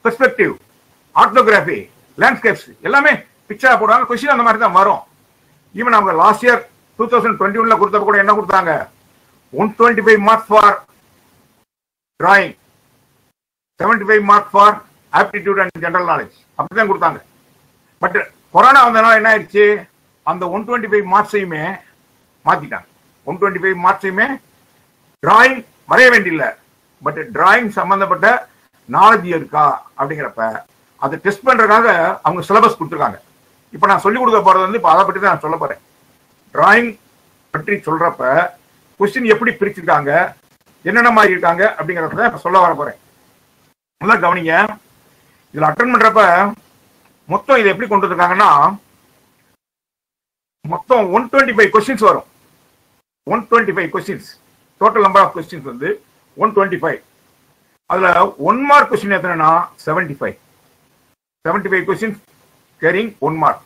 perspective, orthography, landscapes எல்லாமே பிக்சரா போடுவாங்க. கொஸ்டின் அந்த மாதிரி தான் வரும். ஈவன் அவங்க லாஸ்ட் இயர் 2021ல கொடுத்தப்ப கூட என்ன கொடுத்தாங்க, 125 marks for drawing, 75 marks for aptitude and general knowledge அப்படிதான் கொடுத்தாங்க. பட் கொரோனா வந்தனால என்ன ஆயிடுச்சு, அந்த 125 மார்க்ஸையுமே மாத்திட்டாங்க. 125 மார்க்ஸையுமே டிராயிங் வரைய வேண்டியில்ல, பட் டிராயிங் சம்பந்தப்பட்ட நாலேஜ் இருக்கா அப்படிங்கிறப்ப அதை டெஸ்ட் பண்றதுக்காக அவங்க சிலபஸ் கொடுத்துருக்காங்க. இப்ப நான் சொல்லிக் கொடுக்க போறது வந்து இப்ப அதை பற்றி தான் நான் சொல்ல போறேன். டிராயிங் பற்றி சொல்றப்ப கொஸ்டின் எப்படி பிரிச்சிருக்காங்க, என்னென்ன மாதிரி இருக்காங்க அப்படிங்கிறத சொல்ல வர போறேன். நல்லா கவனிங்க. இதுல அட்டெண்ட் பண்றப்ப மொத்தம் இதை எப்படி கொண்டு வந்திருக்காங்கன்னா, மொத்தம் 125 கொஸ்டின்ஸ் வரும். 125 questions, total number of questions வந்து 125. அதுல 1 மார்க் கொஸ்டின் எத்தனைனா 75. 75 questions carrying 1 mark.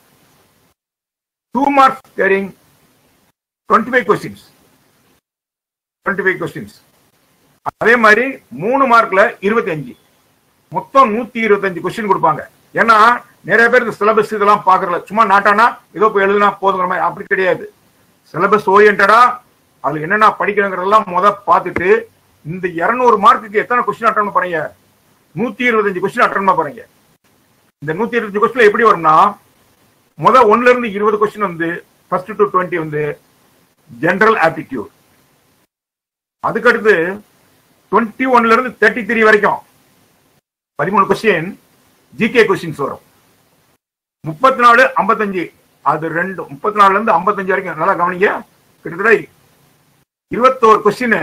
2 marks carrying 25 questions. 25 questions. அதே மாதிரி 3 மார்க்ல 25. மொத்தம் 125 கொஸ்டின் கொடுப்பாங்க. ஏன்னா நிறைய பேர் இந்த சிலபஸ் இதெல்லாம் பாக்குறல, சும்மா நாட்டானா ஏதோ போய் எழுதுனா போதுங்கிற மாதிரி அப்படி கிடையாது. சிலபஸ் ஓரியன்டா அதுல என்னென்ன படிக்கணுங்கிறதெல்லாம் பார்த்துட்டு இந்த 200 மார்க்குக்கு எத்தனை கொஸ்டின் அட்டன் பண்ணீங்க, 125 கொஸ்டின் அட்டன் பண்ணீங்க. இந்த 125 கொஸ்டின் எப்படி வரும்னா, 1ல இருந்து 20 கொஸ்டின் வந்து ஃபர்ஸ்ட் டு 20 வந்து ஜெனரல் ஆப்டிடியூட். அதுக்கடுத்து 21ல இருந்து 33 வரைக்கும் 13 கொஸ்டின் ஜிகே கொஸ்டின்ஸ் வரும். 34, 55 அது 2, 34ல இருந்து 55 வரைக்கும் நல்லா கவனிங்க. கிட்டத்தட்ட 21 question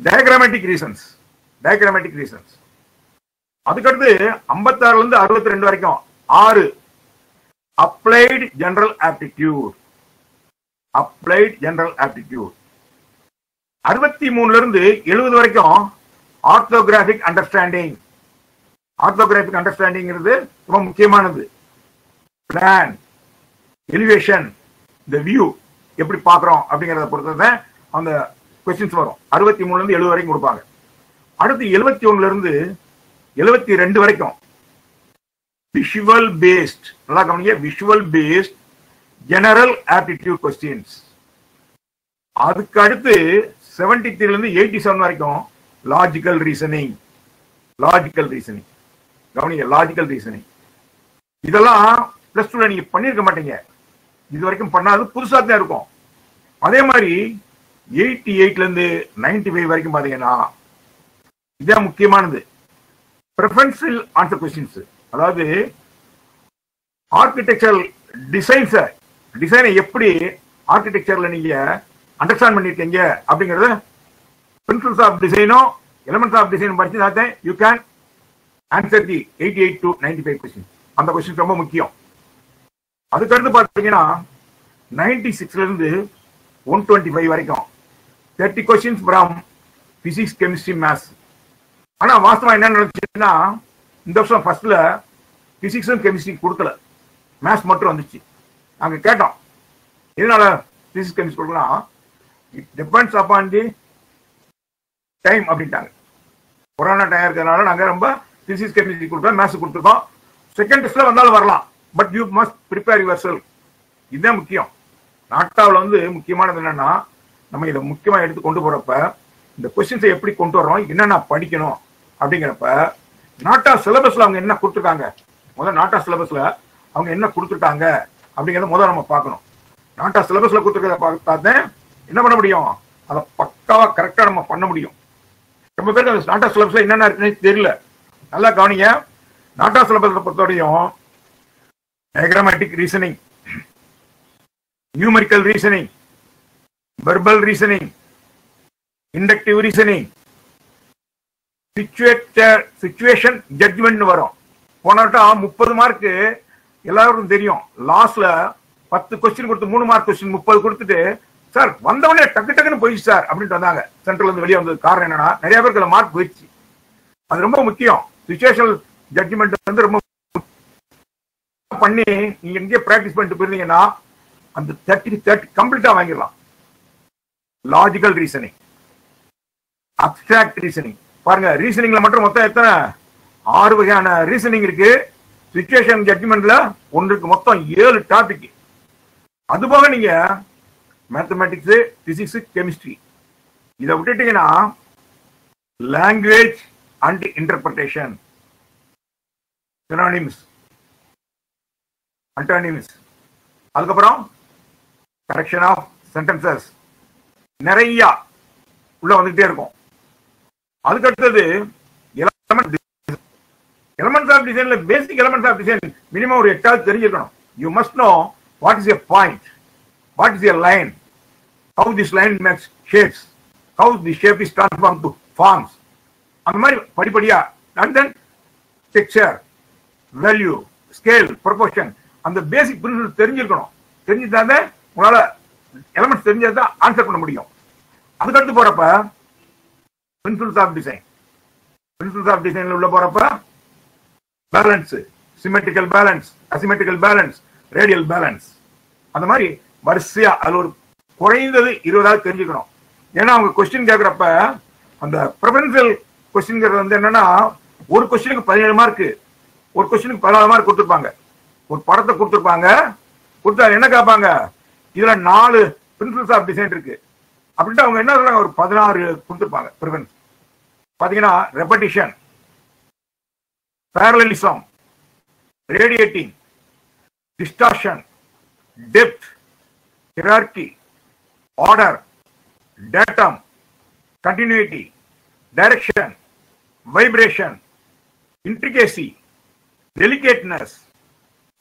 diagrammatic reasons. Diagrammatic reasons. அதுக்கடுத்து 56ல இருந்து 62 வரைக்கும் 6 applied general aptitude. Applied general aptitude. 63ல இருந்து 70 வரைக்கும் ஆர்த்தோகிராபிக் அண்டர்ஸ்டாண்டிங். ஆர்த்தோகிராபிக் அண்டர்ஸ்டாண்டிங்கிறது ரொம்ப முக்கியமானது. பிளான், எலிவேஷன், இந்த வியூ எப்படி பாக்குறோம் அப்படிங்கறத பொறுத்தது அந்த கொஸ்டின்ஸ் வரும். 63ல இருந்து 70 வரைக்கும் கொடுப்பாங்க. அடுத்து 71ல இருந்து 72 வரைக்கும் விஷுவல் பேஸ்ட். நல்லா கவனிங்க, visual based general aptitude questions. அதுக்கு அடுத்து 73ல இருந்து 87 வரைக்கும் லாஜிக்கல் ரீசனிங். லாஜிக்கல் ரீசனிங் கவனிங்க, லாஜிக்கல் ரீசனிங். இதெல்லாம் பிளஸ் 2ல நீங்க பண்ணிருக்க மாட்டீங்க, இது வரைக்கும் பண்ணாது, புதுசா தான் இருக்கும். அதே மாதிரி 88ல இருந்து 95 வரைக்கும் பாத்தீங்கன்னா இதான் முக்கியமானது, ப்ரிஃபரன்ஷியல் ஆன்சர் கொஸ்டின்ஸ். அதாவது ஆர்கிடெக்சரல் டிசைனை எப்படி ஆர்கிடெக்சர்ல நீங்க அண்டர்ஸ்டாண்ட் பண்ணிருக்கீங்க அப்படிங்கறது பிரின்சிபல்ஸ் ஆஃப் டிசைனோ எலிமெண்ட்ஸ் ஆஃப் டிசைன் படிச்சு you can answer the 88 to 95 question. அந்த கொஸ்டின் ரொம்ப முக்கியம். அதுக்கடுத்து பாத்தீங்கன்னா 96ல இருந்து 125 வரைக்கும் 30 questions from physics, chemistry, maths. ஆனா வாஸ்தவம் என்ன நடந்துச்சுன்னா, இந்த வருஷம் ஃபர்ஸ்ட்ல பிசிக்ஸும் கெமிஸ்ட்ரி கொடுக்கல, மேத்ஸ் மட்டும் வந்துச்சு. நாங்க கேட்டோம் இதனால பிசிக்ஸ் கெமிஸ்ட்ரி கொடுக்கலாம், it depends upon the time அப்படின்ட்டாங்க. கொரோனா டைம் இருக்கிறதுனால நாங்க ரொம்ப பிசிக்ஸ் கெமிஸ்ட்ரி கொடுத்தோம், மேத்ஸ் கொடுத்துருக்கோம். செகண்ட் டெஸ்ட்ல வந்தாலும் வரலாம், but you must prepare your self. இதுதான் முக்கியம். நாட்டாவில் வந்து முக்கியமானது என்னன்னா, நம்ம இதை முக்கியமா எடுத்து கொண்டு போறப்ப இந்த கொஸ்டின்ஸை எப்படி கொண்டு வர்றோம், என்னென்ன படிக்கணும் அப்படிங்கிறப்ப நாட்டா சிலபஸ்ல அவங்க என்ன கொடுத்துருக்காங்க, முதல்ல நாட்டா சிலபஸ்ல அவங்க என்ன கொடுத்துட்டாங்க அப்படிங்கிறத முதல்ல நம்ம பார்க்கணும். நாட்டா சிலபஸ்ல கொடுத்துருக்கிறத பார்த்தாதான் என்ன பண்ண முடியும், அதை பக்காவா கரெக்டா நம்ம பண்ண முடியும். ரொம்ப பேருக்கு நாட்டா சிலபஸ்ல என்னென்ன இருக்குன்னு தெரியல. நல்லா கவனிங்க. நாட்டா சிலபஸ்ல பொறுத்தவரையும் diagrammatic reasoning, numerical reasoning, verbal reasoning, inductive reasoning, situation judgement வரும். போனட்டா 30 மார்க் எல்லாருக்கும் தெரியும். லாஸ்ட்ல 10 கொஸ்டின் கொடுத்து 3 மார்க் கொஸ்டின் 30 கொடுத்துட்டு சார் வந்தவனே டக்கு டக்குன்னு போயிடுச்சு சார் அப்படின்ட்டு வந்தாங்க. சென்ட்ரல் இருந்து வெளியே வந்தது காரணம் என்னன்னா, நிறைய பேருக்கு மார்க் போயிடுச்சு. அது ரொம்ப முக்கியம். சிச்சுவேஷன் ஜட்ஜ்மெண்ட் வந்து ரொம்ப பண்ணி நீங்க எங்கே பிராக்டிஸ் பண்ணிட்டு போயிருந்தீங்கன்னா அந்த 30 கம்ப்ளீட்டா வாங்கிடலாம். Logical reasoning, abstract reasoning. பாருங்க, ரீசனிங்ல மட்டும் மொத்தம் எத்தனை 6 வகையான ரீசனிங் இருக்கு. சிச்சுவேஷன் ஜட்ஜ்மெண்ட்ல ஒன்றுக்கு மொத்தம் 7 டாபிக். அதுபோக நீங்க மேத்தமேட்டிக்ஸ், பிசிக்ஸ், கெமிஸ்ட்ரி இதை விட்டுட்டீங்கன்னா language and interpretation, synonyms, antonyms, அதுக்கப்புறம் correction of sentences, நிறைய உள்ள வந்துட்டே இருக்கும். அதுக்கு அடுத்தது elements of design, basic elements of design minimum ஒரு 8 தெரிஞ்சிருக்கணும். You must know what is a point, what is a line, how this line makes shapes, how the shape is transformed to forms. அந்த மாதிரி படிப்படியா, and then texture, value, scale, proportion, அந்த பேசிக் principal தெரிஞ்சிருக்கணும். தெரிஞ்சுட்டாங்க உங்களால elements தெரிஞ்சதான் answer பண்ண முடியும். அதுக்கடுத்து போறப்ப principles of design, principles of டிசைன்ல உள்ள போறப்ப balance, symmetrical balance, asymmetrical balance, radial balance, அந்த மாதிரி வரிசையா அதுல ஒரு குறைந்தது 20 தெரிஞ்சுக்கணும். ஏன்னா அவங்க கொஸ்டின் கேட்கறப்ப அந்த ப்ரிஃபரன்ஷியல் கொஸ்டின்ங்கிறது வந்து என்னன்னா ஒரு கொஸ்டினுக்கு 17 மார்க், ஒரு கொஸ்டினுக்கு 14 மார்க் கொடுத்துருப்பாங்க. ஒரு படத்தை கொடுத்துருப்பாங்க, கொடுத்தா என்ன கேட்பாங்க, இதுல 4 பிரின்சிபல்ஸ் ஆஃப் டிசைன் இருக்கு அப்படின்ட்டு அவங்க என்ன சொல்றாங்க, ஒரு 16 கொடுத்துருப்பாங்க. ப்ரிஃபரன்ஸ் பாத்தீங்கன்னா ரெபடிஷன், parallelism, radiating, distortion, depth, hierarchy, order, datum, continuity, direction, vibration, intricacy, delicateness,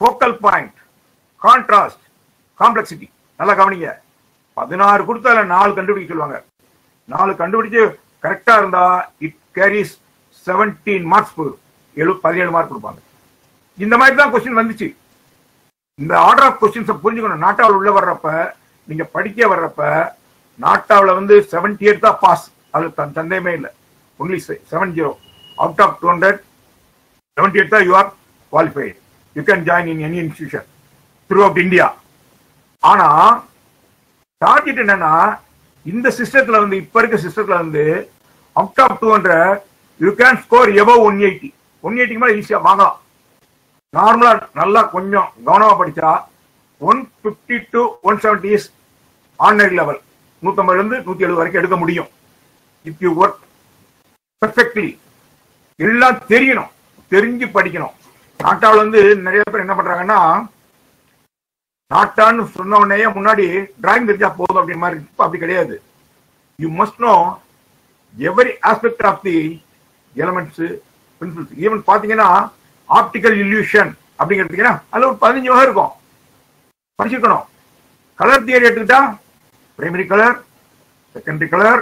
focal point, contrast, complexity. நல்லா கவனிங்க. 16 கொடுத்தால 4 கண்டுபிடிக்க சொல்லுவாங்க. 4 கண்டுபிடிச்சு கரெக்டா இருந்தா இட் கேரிஸ் 17 மார்க்ஸ் போகும். 17 மார்க் கொடுப்பாங்க. இந்த மாதிரி தான் கொஸ்டின் வந்துச்சு. இந்த ஆர்டர் ஆஃப் கொஸ்டின்ஸை புரிஞ்சுக்கணும். நாட்டாவில் உள்ள வர்றப்ப நீங்க படிக்க வர்றப்ப நாட்டாவில் வந்து 78 தான் பாஸ், அது சந்தேகமே இல்லை. ஒன்லி 70 அவுட் ஆஃப் 200 78 தான் you are qualified. You can join in any institution throughout India. ஆனா டார்கெட் என்னன்னா இந்த சிஸ்டத்துல வந்து இப்ப இருக்க சிஸ்டத்துல வந்து out of 200 you can score above 180. 180 மேல ஈஸியா வாங்கலாம். நார்மலா நல்லா கொஞ்சம் கவனமா படிச்சா 150 to 170 இஸ் ஆர்டினரி லெவல். 150 இருந்து 170 வரைக்கும் எடுக்க முடியும். If you work perfectly. எல்லாம் தெரியணும், தெரிஞ்சு படிக்கணும். நாட்டாவில் வந்து நிறைய பேர் என்ன பண்றாங்கன்னா நாட்டான்னு சொன்ன உடனே முன்னாடி டிராயிங் தெரிஞ்சா போதும் அப்படி மாதிரி. அப்படி கிடையாது. You must know every aspect of the elements, principles. Even பாத்தீங்கன்னா ஆப்டிக்கல் இல்யூஷன் அப்படிங்கிறதுக்குன்னா அதுல ஒரு 15 வகை இருக்கும், படிச்சிருக்கணும். கலர் தியரி எடுத்துக்கிட்டா primary colour, secondary colour,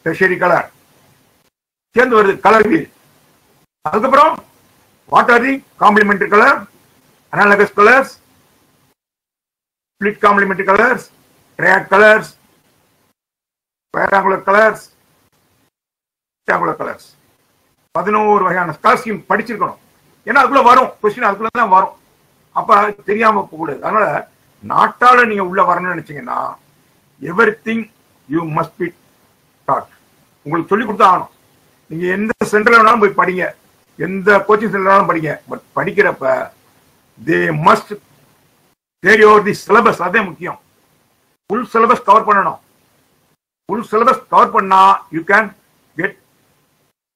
tertiary colour சேர்ந்து வருது கலர் வீல். அதுக்கப்புறம் what are the complementary colour, analogous colours, split complementary colors, triad colors, triangular colors, rectangular colors. 11 வகையான கலர் ஸ்கீம் படிச்சிருக்கணும். ஏன்னா அதுக்குள்ள வரும் கொஸ்டின், அதுக்குள்ள தான் வரும். அப்ப தெரியாம போகக்கூடாது. அதனால நாட்டால நீங்க உள்ள வரணும்னு நினைச்சீங்கன்னா everything you must be dot. உங்களுக்கு சொல்லி கொடுத்தா ஆகணும். நீங்க எந்த சென்டர்ல வேணாலும் போய் படிங்க, எந்த கோச்சிங் சென்டர் வேணாலும் படிங்க. பட் படிக்கிறப்ப தே மஸ்ட் தேடி ஓவர் தி சிலபஸ். அதே முக்கியம். ஃபுல் சிலபஸ் கவர் பண்ணணும். ஃபுல் சிலபஸ் கவர் பண்ணா you can get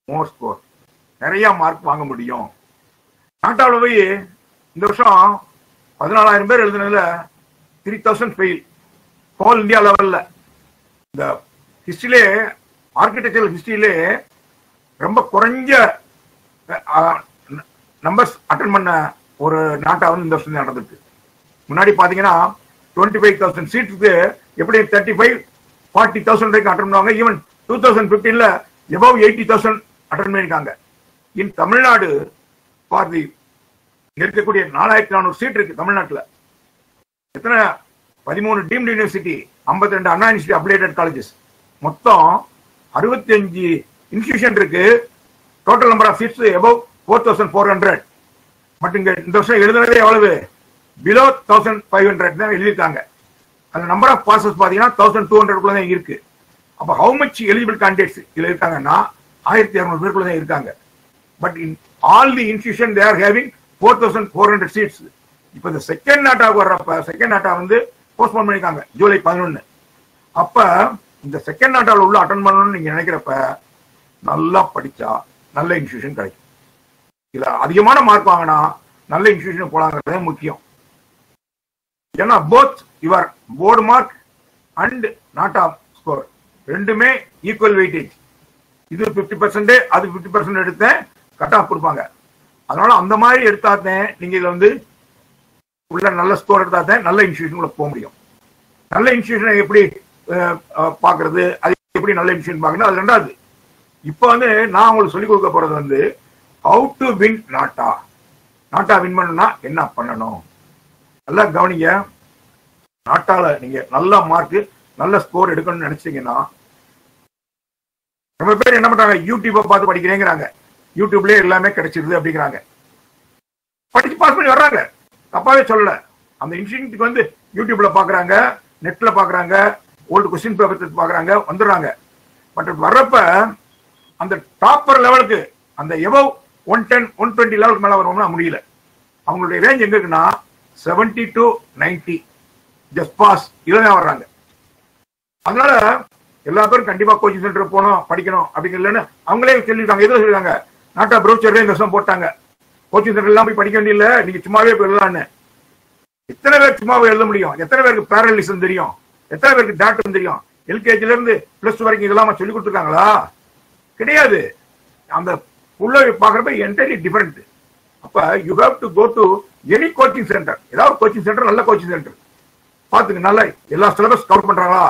more score, நிறைய மார்க் வாங்க முடியும். நாட்டாவில் போய் இந்த வருஷம் 14,000 பேர் எழுதுனதுல 3000 ஃபெயில். ஹோல் இந்தியா லெவல்ல. இந்த ஹிஸ்டரியிலே, ஆர்கிடெக்சரல் ஹிஸ்டரியிலே ரொம்ப குறைஞ்ச நம்பர்ஸ் அட்டன் பண்ண ஒரு நாட்டா வந்து இந்த வருஷம் தான் நடந்திருக்கு. முன்னாடி பாத்தீங்கன்னா 25,000 சீட்ஸுக்கு எப்படி 35-40,000 வரைக்கும் அட்டன் பண்ணுவாங்க. ஈவன் 2015ல எபவ் 80,000 அட்டன் பண்ணிருக்காங்க. இன் தமிழ்நாடு ஃபார் தி இருக்கக்கூடிய 4,400 சீட் இருக்கு தமிழ்நாட்டில். எத்தனை 13 deemed university, 52 Anna university applicated colleges, மொத்தம் 65 இன்ஸ்டிடியூஷன் இருக்கு. Total number of seats above 4,400. But இங்க இந்த வருஷம் எழுதுனதே எவ்வளவு, பிலோ 1,500 தான் எழுதியிருக்காங்க. அந்த நம்பர் ஆஃப் பாசஸ் பாத்தீங்கன்னா 1,200 தான் இருக்கு. அப்ப ஹவு மச் எலிஜிபிள் கேண்டிடேட்ஸ் இதுல இருக்காங்கன்னா 1,200 பேருக்குள்ள தான் இருக்காங்க. But in all the institution they are having 4,400 seats. இப்ப இந்த செகண்ட் நாட்டாவுக்கு வர்றப்ப செகண்ட் நாட்டா வந்து போஸ்ட்போன் பண்ணிருக்காங்க ஜூலை 11. அப்ப இந்த செகண்ட் நாட்டாவில் உள்ள அட்டன் பண்ணணும்னு நீங்க நினைக்கிறப்ப நல்லா படிச்சா நல்ல இன்ஸ்டிடியூஷன் கிடைக்கும். இதுல அதிகமான மார்க் வாங்கினா நல்ல இன்ஸ்டிடியூஷன் போலாங்கிறதே முக்கியம். ஏன்னா both your board mark and NATA score ரெண்டுமே ஈக்குவல் வெயிட்டேஜ். இது 50%, அது 50% எடுத்தேன், கட் ஆஃப் கொடுப்பாங்க. அதனால அந்த மாதிரி எடுத்தாத்தேன் நீங்க இதுல வந்து உள்ள நல்ல ஸ்கோர் எடுத்தாத்தேன் நல்ல இன்ஸ்டிடியூஷன் போக முடியும். நல்ல இன்ஸ்டிடியூஷன் எப்படி பாக்குறது, அது எப்படி நல்ல இன்ஸ்டிடியூஷன் பாக்கணும், அது ரெண்டாவது. இப்ப வந்து நான் உங்களுக்கு சொல்லிக் கொடுக்க போறது வந்து ஹவு டு வின் நாட்டா. நாட்டா வின் பண்ணணும்னா என்ன பண்ணணும் நல்லா கவனிங்க. நாட்டால நீங்க நல்ல மார்க் நல்ல ஸ்கோர் எடுக்கணும்னு நினைச்சீங்கன்னா ரொம்ப பேர் என்ன பண்றாங்க, யூடியூப்பை பார்த்து படிக்கிறேங்கிறாங்க, யூடியூப்லயே எல்லாமே கிடைச்சிருது அப்படிங்கிறாங்க. படிச்சு பாஸ் பண்ணி வர்றாங்க, தப்பாவே சொல்லல. அந்த இன்ஸ்டிடியூட்டுக்கு வந்து யூடியூப்ல பாக்குறாங்க, நெட்ல பாக்குறாங்க, ஓல்டு கொஸ்டின் பேப்பர் பாக்குறாங்க, வந்துடுறாங்க. பட் வர்றப்ப அந்த டாப்பர் லெவலுக்கு அந்த எபவ் 110 120 லெவலுக்கு மேல வரணும்னா முடியல. அவங்களுடைய ரேஞ்ச் எங்க இருக்குன்னா 70 to 90 ஜஸ்ட் பாஸ் இதுதான் வர்றாங்க. அதனால எல்லா பேரும் கண்டிப்பா கோச்சிங் சென்டர் போகணும் படிக்கணும் அப்படிங்கிறதுன்னு அவங்களே சொல்லிருக்காங்க. எதுவும் சொல்லிருக்காங்க, நாட்டா ப்ரௌச்சர்ல இந்த வருஷம் போட்டாங்க, கோச்சிங் சென்டர் எல்லாம் போய் படிக்க வேண்டியதில்ல, நீங்க சும்மாவே போய் எழுதலான்னு. எத்தனை பேர் சும்மாவே எழுத முடியும்? எத்தனை பேருக்கு பேரலிசம் தெரியும்? எத்தனை பேருக்கு டாக்டர் தெரியும்? எல்கேஜில இருந்து +2 வரைக்கும் இதெல்லாம் சொல்லி கொடுத்துருக்காங்களா? கிடையாது. அந்த உள்ள பாக்குறப்ப என்டையர்லி டிஃபரெண்ட். அப்ப you have to go to any coaching centre. ஏதாவது கோச்சிங் சென்டர், நல்ல கோச்சிங் சென்டர் பாத்துங்க, நல்லா எல்லா சிலபஸ் கவர் பண்றாங்களா.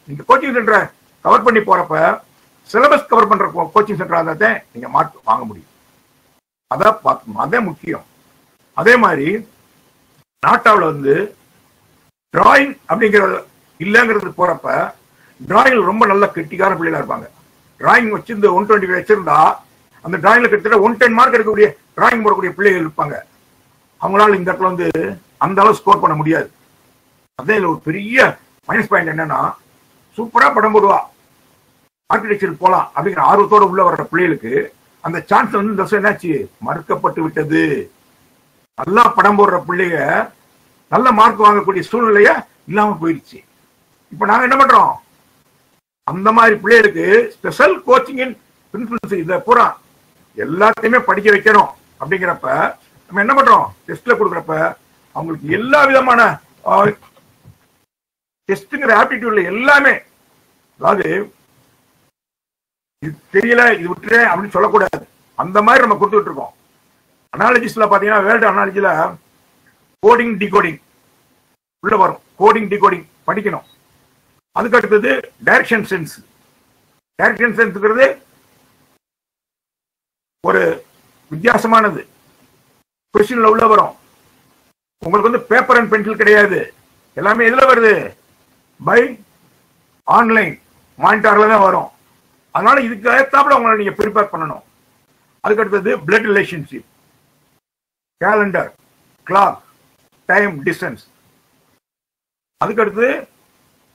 நீங்க கோச்சிங் சென்டரை கவர் பண்ணி போறப்ப சிலபஸ் கவர் பண்ற கோச்சிங் சென்டரா இருந்தா நீங்க மார்க் வாங்க முடியும். அதான் பார்க்கணும், அதே முக்கியம். அதே மாதிரி நாட்டாவில் வந்து டிராயிங் அப்படிங்கிறது இல்லைங்கிறது போறப்ப டிராயிங் ரொம்ப நல்ல கெட்டிக்கார பிள்ளைகளா இருப்பாங்க. டிராயிங் வச்சிருந்து 120 வச்சிருந்தா அந்த டிராயிங்ல கிட்டத்தட்ட 110 மார்க் எடுக்கக்கூடிய டிராயிங் போடக்கூடிய பிள்ளைகள் இருப்பாங்க. அவங்களால இந்த இடத்துல வந்து அந்த அளவு ஸ்கோர் பண்ண முடியாது. அதே ஒரு பெரிய மைனஸ் பாயிண்ட் என்னன்னா, சூப்பரா படம் போடுவா, ஆர்கிடெக்சர் போலாம் அப்படிங்கிற ஆர்வத்தோட உள்ள வர்ற பிள்ளைகளுக்கு அந்த சான்ஸ் வந்து இந்த வருஷம் என்னாச்சு, மறுக்கப்பட்டு விட்டது. நல்லா படம் போடுற பிள்ளைங்க நல்ல மார்க் வாங்கக்கூடிய சூழ்நிலைய இல்லாம போயிடுச்சு. இப்ப நாங்க என்ன பண்றோம், அந்த மாதிரி பிள்ளைகளுக்கு ஸ்பெஷல் கோச்சிங் பிரின்சிபல்ஸ் இதை பூரா எல்லாத்தையுமே படிக்க வைக்கணும். அப்படிங்கிறப்ப நம்ம என்ன பண்றோம், டெஸ்ட்ல கொடுக்குறப்ப அவங்களுக்கு எல்லா விதமான டெஸ்ட்ங்கிற ஆப்டிடியூட்ல எல்லாமே, அதாவது இது தெரியல இது விட்டுறேன் அப்படின்னு சொல்லக்கூடாது, அந்த மாதிரி நம்ம கொடுத்துட்டு இருக்கோம். அனாலஜிஸ்ல பாத்தீங்கன்னா வேர்ல்டு அனாலஜில கோடிங் டிகோடிங் உள்ள வரும். கோடிங் டிகோடிங் படிக்கணும். அதுக்கு அடுத்தது டைரக்ஷன் சென்ஸ். டைரக்ஷன் சென்ஸ்ங்கிறது ஒரு வித்தியாசமானது, கொஸ்டின்ல உள்ள வரும். உங்களுக்கு வந்து பேப்பர் அண்ட் பென்சில் கிடையாது, எல்லாமே எதுல வருது, பை ஆன்லைன் மானிட்டர்ல தான் வரும். அதனால இதுக்கு ஏத்தாப்புல உங்களை நீங்க ப்ரிப்பேர் பண்ணணும். அதுக்கு அடுத்தது blood relationship, calendar, clock, time, distance. அதுக்கு அடுத்து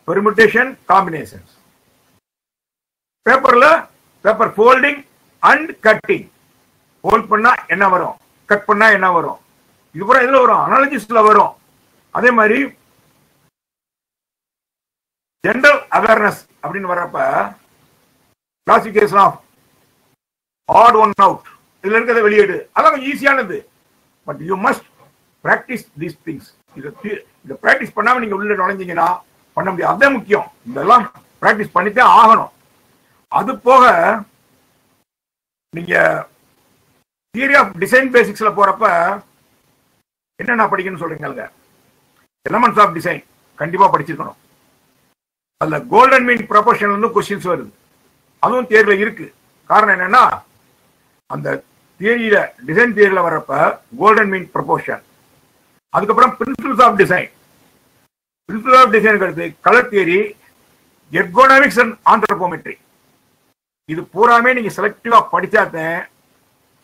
பெர்முடேஷன், காம்பினேஷன்ஸ். பேப்பர்ல paper folding and cutting. Fold பண்ணா என்ன வரும், கட் பண்ணா என்ன வரும், இது கூட இதுல வரும், அனாலஜிஸ்ல வரும். அதே மாதிரி ஜெனரல் அவேர்னஸ் அப்படின்னு வர்றப்ப classification of odd one out, இதுல இருக்கிறத வெளியீடு, அதான் கொஞ்சம் ஈஸியானது. But you must practise these things. இதை பிராக்டிஸ் பண்ணாம நீங்க உள்ள நுழைஞ்சீங்கன்னா பண்ண முடியாது. அதுதான் முக்கியம். இதெல்லாம் பிராக்டிஸ் பண்ணிட்டே ஆகணும். அது போக நீங்க தியரி ஆஃப் டிசைன் பேசிக்ஸ்ல போறப்ப என்னென்ன படிக்கணும்னு சொல்றீங்க, எலமெண்ட்ஸ் ஆஃப் டிசைன் கண்டிப்பா படிச்சிருக்கணும். அதுல கோல்டன் மீன் ப்ரொபோர்ஷன்ல இருந்து கொஸ்டின்ஸ் வருது, அதுவும் தேர்வுல இருக்கு. காரணம் என்னன்னா, அந்த தியரியில டிசைன் தியரியில வர்றப்ப கோல்டன் மீன் ப்ரொபோர்ஷன், அதுக்கப்புறம் principles of design, principle of design அடுத்து colour theory, ergonomics and anthropometry. இது பூராமே நீங்க செலக்டிவா படிச்சாத்தேன்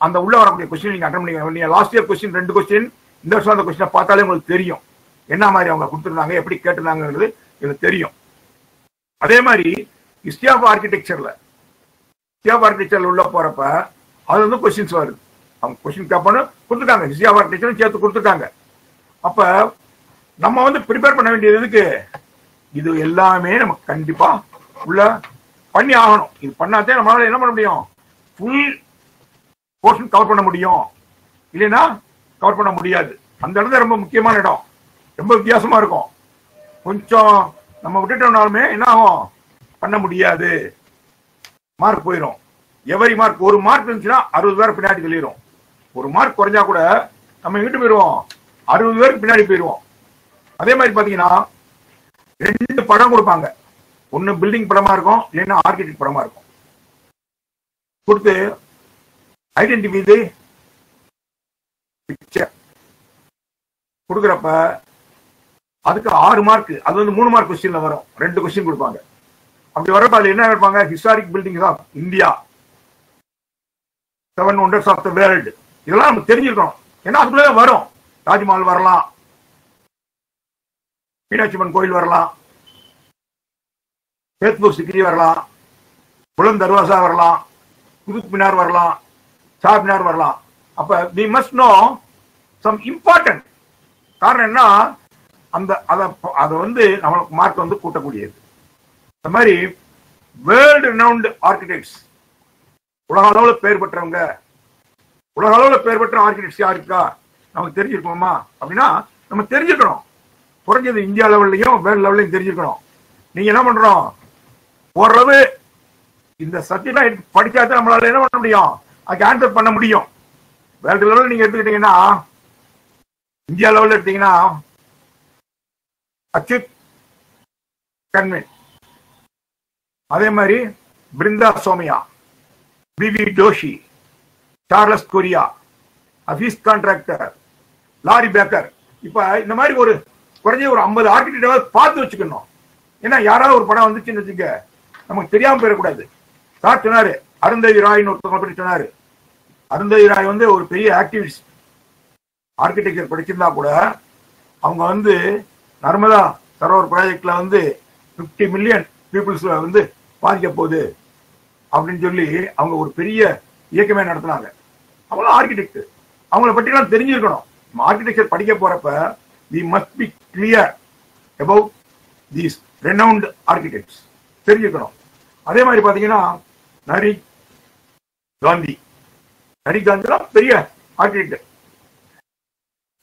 அந்த உள்ள வரக்கூடிய கொஸ்டின் நீங்க அட்டன் பண்ணி. நீங்க லாஸ்ட் இயர் கொஸ்டின் 2 கொஸ்டின், இந்த வருஷம் அந்த கொஸ்டினை பார்த்தாலே உங்களுக்கு தெரியும் என்ன மாதிரி அவங்க கொடுத்துருந்தாங்க, எப்படி கேட்டிருந்தாங்கிறது எனக்கு தெரியும். அதே மாதிரி ஹிஸ்டரி ஆஃப் ஆர்கிடெக்சர்ல உள்ள போறப்ப அது வந்து கொஸ்டின்ஸ் வருது. அவங்க கொஸ்டின் கேட்பான்னு கொடுத்துருக்காங்க, ஹிஸ்டரி ஆஃப் ஆர்கிடெக்சர் சேர்த்து கொடுத்துருக்காங்க. அப்ப நம்ம வந்து ப்ரிப்பேர் பண்ண வேண்டியது எதுக்கு, இது எல்லாமே நம்ம கண்டிப்பா உள்ள பண்ணி ஆகணும். இது பண்ணாதே நம்மளால என்ன பண்ண முடியும், ஃபுல் போர்ஷன் கவர் பண்ண முடியும். இல்லைன்னா கவர் பண்ண முடியாது. அந்த இடத்துல ரொம்ப முக்கியமான இடம். ரொம்ப வித்தியாசமா இருக்கும். கொஞ்சம் நம்ம விட்டுட்டோம்னாலுமே என்ன ஆகும், பண்ண முடியாது, மார்க் போயிடும். எவரி மார்க், ஒரு மார்க் இருந்துச்சுன்னா 60 பேர் பின்னாடி தள்ளிடும். ஒரு மார்க் குறைஞ்சா கூட நம்ம எங்கிட்டு போயிடுவோம், 60 பேருக்கு பின்னாடி போயிடுவோம். அதே மாதிரி பாத்தீங்கன்னா 2 படம் கொடுப்பாங்க, ஒன்னு பில்டிங் படமா இருக்கும், இல்லைன்னா ஆர்கிடெக்ட் படமா இருக்கும். கொடுத்து ஐடென்டிஃபை தி பிக்சர் கொடுக்குறப்ப அதுக்கு 6 மார்க், அது வந்து 3 மார்க் கொஸ்டின்ல வரும், 2 கொஸ்டின் கொடுப்பாங்க. அப்படி வரப்ப அதுல என்ன இருப்பாங்க, historic buildings of India, 7 wonders of the world, இதெல்லாம் நம்ம தெரிஞ்சிருக்கணும். ஏன்னா அதுக்குள்ளே வரும். தாஜ்மஹால் வரலாம், மீனாட்சி அம்மன் கோயில் வரலாம், பேத்பூர் சிக்ரி வரலாம், புலந்த் தர்வாசா வரலாம், குதுப் மினார் வரலாம், சார் மினார் வரலாம். அப்ப we must know some important. காரணம் என்ன, அந்த அதை வந்து நம்மளுக்கு மார்க் வந்து கூட்டக்கூடியது. இந்த மாதிரி வேர்ல்டு ரெனவுண்ட் ஆர்கிடெக்ட்ஸ், உலக அளவில் பெயர் பெற்றவங்க, உலக அளவில் பெயர் பெற்ற ஆர்கிடெக்ட்ஸ் யார் இருக்கா நமக்கு தெரிஞ்சிருக்கோமா அப்படின்னா நம்ம தெரிஞ்சுக்கணும். குறைஞ்சது இந்தியா லெவல்லையும் வேர்ல்டு லெவல்லையும் தெரிஞ்சுக்கணும். நீங்க என்ன பண்றோம், ஓரளவு இந்த சப்ஜெக்ட் படிச்சாதான் நம்மளால என்ன பண்ண முடியும், அதுக்கு ஆன்சர் பண்ண முடியும். வேர்ல்டு லெவலில் நீங்க எடுத்துக்கிட்டீங்கன்னா, இந்தியா லெவலில் எடுத்தீங்கன்னா அச்சுத் கன்வென்ட், அதே மாதிரி Brinda Somaya, PV Joshi, Charles Correa, Hafeez Contractor, Laurie Baker. இப்ப இந்த மாதிரி ஒரு குறைஞ்ச ஒரு 50 ஆர்கிடெக்ட் பார்த்து வச்சுக்கணும். ஏன்னா யாராவது ஒரு படம் வந்துச்சுன்னு வச்சுக்க, நமக்கு தெரியாம போயிடக்கூடாது. சார் சொன்னாரு, அருந்ததி ராய்னு ஒருத்தவங்க பற்றி சொன்னாரு. அருந்ததி ராய் வந்து ஒரு பெரிய ஆக்டிவிஸ்ட், ஆர்கிடெக்சர் படிச்சிருந்தா கூட அவங்க வந்து நர்மதா சரோவர் ப்ராஜெக்ட்ல வந்து 50 மில்லியன் பீப்புள்ஸ் வந்து பாதிக்க போகுது அப்படின்னு சொல்லி அவங்க ஒரு பெரிய இயக்கமே நடத்தினாங்க. அவங்களும் ஆர்கிடெக்ட், அவங்கள பற்றிலாம் தெரிஞ்சிருக்கணும். ஆர்கிடெக்சர் படிக்க போறப்ப we must be clear about these renowned architects, தெரிஞ்சுக்கணும். அதே மாதிரி பாத்தீங்கன்னா நரி காந்தி, நரி காந்தி பெரிய ஆர்கிடெக்ட்.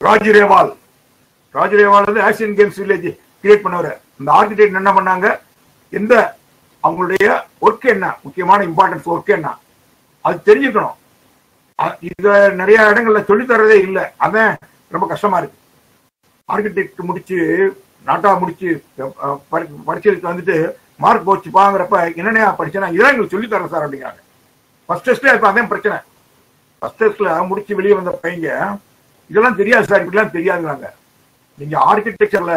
ராஜ்ரேவால், ராஜ்ரேவால் வந்து ஆசியன் கேம்ஸ் வில்லேஜ் கிரியேட் பண்ணவர். இந்த ஆர்கிடெக்ட் என்ன பண்ணாங்க, எந்த அவங்களுடைய ஒர்க் என்ன, முக்கியமான இம்பார்ட்டன்ஸ் ஒர்க் என்ன, அது தெரிஞ்சுக்கணும். இத நிறைய இடங்கள்ல சொல்லித்தரதே இல்லை, அதான் ரொம்ப கஷ்டமா இருக்கு. ஆர்கிடெக்ட் முடிச்சு நாட்டா முடிச்சு படிச்சதுக்கு வந்துட்டு மார்க் போச்சு பாங்கிறப்ப என்னென்ன படிச்சேன்னா இதெல்லாம் எங்களுக்கு சொல்லி தரேன் சார் அப்படிங்கிறாங்க. ஃபர்ஸ்ட் டெஸ்ட்ல இப்ப அதான் பிரச்சனை. ஃபர்ஸ்ட் டெஸ்ட்ல முடிச்சு வெளியே வந்த பையங்க இதெல்லாம் தெரியாது சார், இப்படிலாம் தெரியாதுங்கிறாங்க. நீங்க ஆர்கிடெக்சர்ல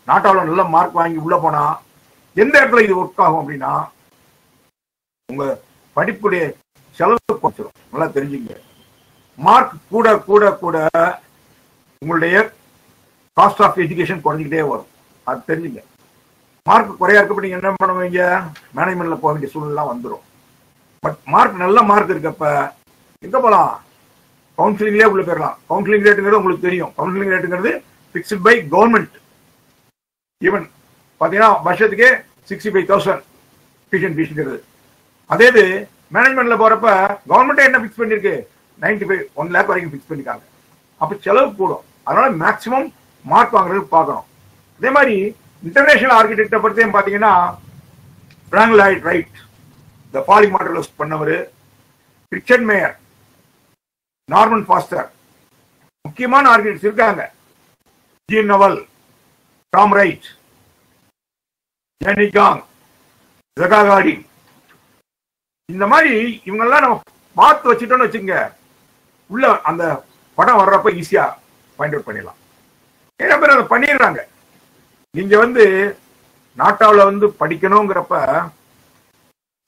நாட்டாவில் நல்ல மார்க் வாங்கி உள்ள போனா எந்த இடத்துல இது ஒர்க் ஆகும் அப்படின்னா உங்க படிப்புடைய செலவு குறைச்சிடும். நல்லா தெரிஞ்சுங்க. மார்க் கூட கூட கூட உங்களுடைய காஸ்ட் ஆஃப் எஜுகேஷன் குறைஞ்சிக்கிட்டே வரும், அது தெரிஞ்சுங்க. மார்க் குறையா இருக்கப்ப நீங்க என்ன பண்ணுவீங்க, மேனேஜ்மெண்ட்ல போக வேண்டிய சூழ்நிலை வந்துடும். பட் மார்க் நல்ல மார்க் இருக்கப்ப எங்க போகலாம், கவுன்சிலிங்லேயே உள்ள போயிடலாம். கவுன்சிலிங் ரேட்டுங்கிறது உங்களுக்கு தெரியும். கவுன்சிலிங் ரேட்டுங்கிறது பிக்ஸ்ட் பை கவர்மெண்ட். ஈவன் பாத்தீங்கன்னா வருஷத்துக்கே 65,000 டியூஷன் ஃபீஸ்ங்கிறது. அதே இது மேனேஜ்மெண்ட்ல போறப்ப கவர்மெண்ட் என்ன பிக்ஸ் பண்ணிருக்கு, 95 1 lakh வரைக்கும் பிக்ஸ் பண்ணிருக்காங்க. அப்ப செலவு கூடும். அதனால மேக்சிமம் மார்க் வாங்குறதுக்கு பார்க்கணும். அதே மாதிரி இன்டர்நேஷனல் ஆர்கிடெக்டை பத்தி பாத்தீங்கன்னா Frank Lloyd Wright, the falling models பண்ணவர், ரிச்சர்ட் மேயர், நார்மன் ஃபாஸ்டர், முக்கியமான ஆர்கிடெக்ட்ஸ் இருக்காங்க. Jean Nouvel, Tom Wright, Jenny Gang, Zaha Hadid. இந்த மாதிரி இவங்கெல்லாம் நம்ம பார்த்து வச்சுட்டோம்னு வச்சுங்க, உள்ள அந்த படம் வர்றப்ப ஈஸியா ஃபைண்ட் அவுட் பண்ணிடலாம். நிறைய பேர் அதை பண்ணிடுறாங்க. நீங்க வந்து நாட்டாவில் வந்து படிக்கணுங்கிறப்ப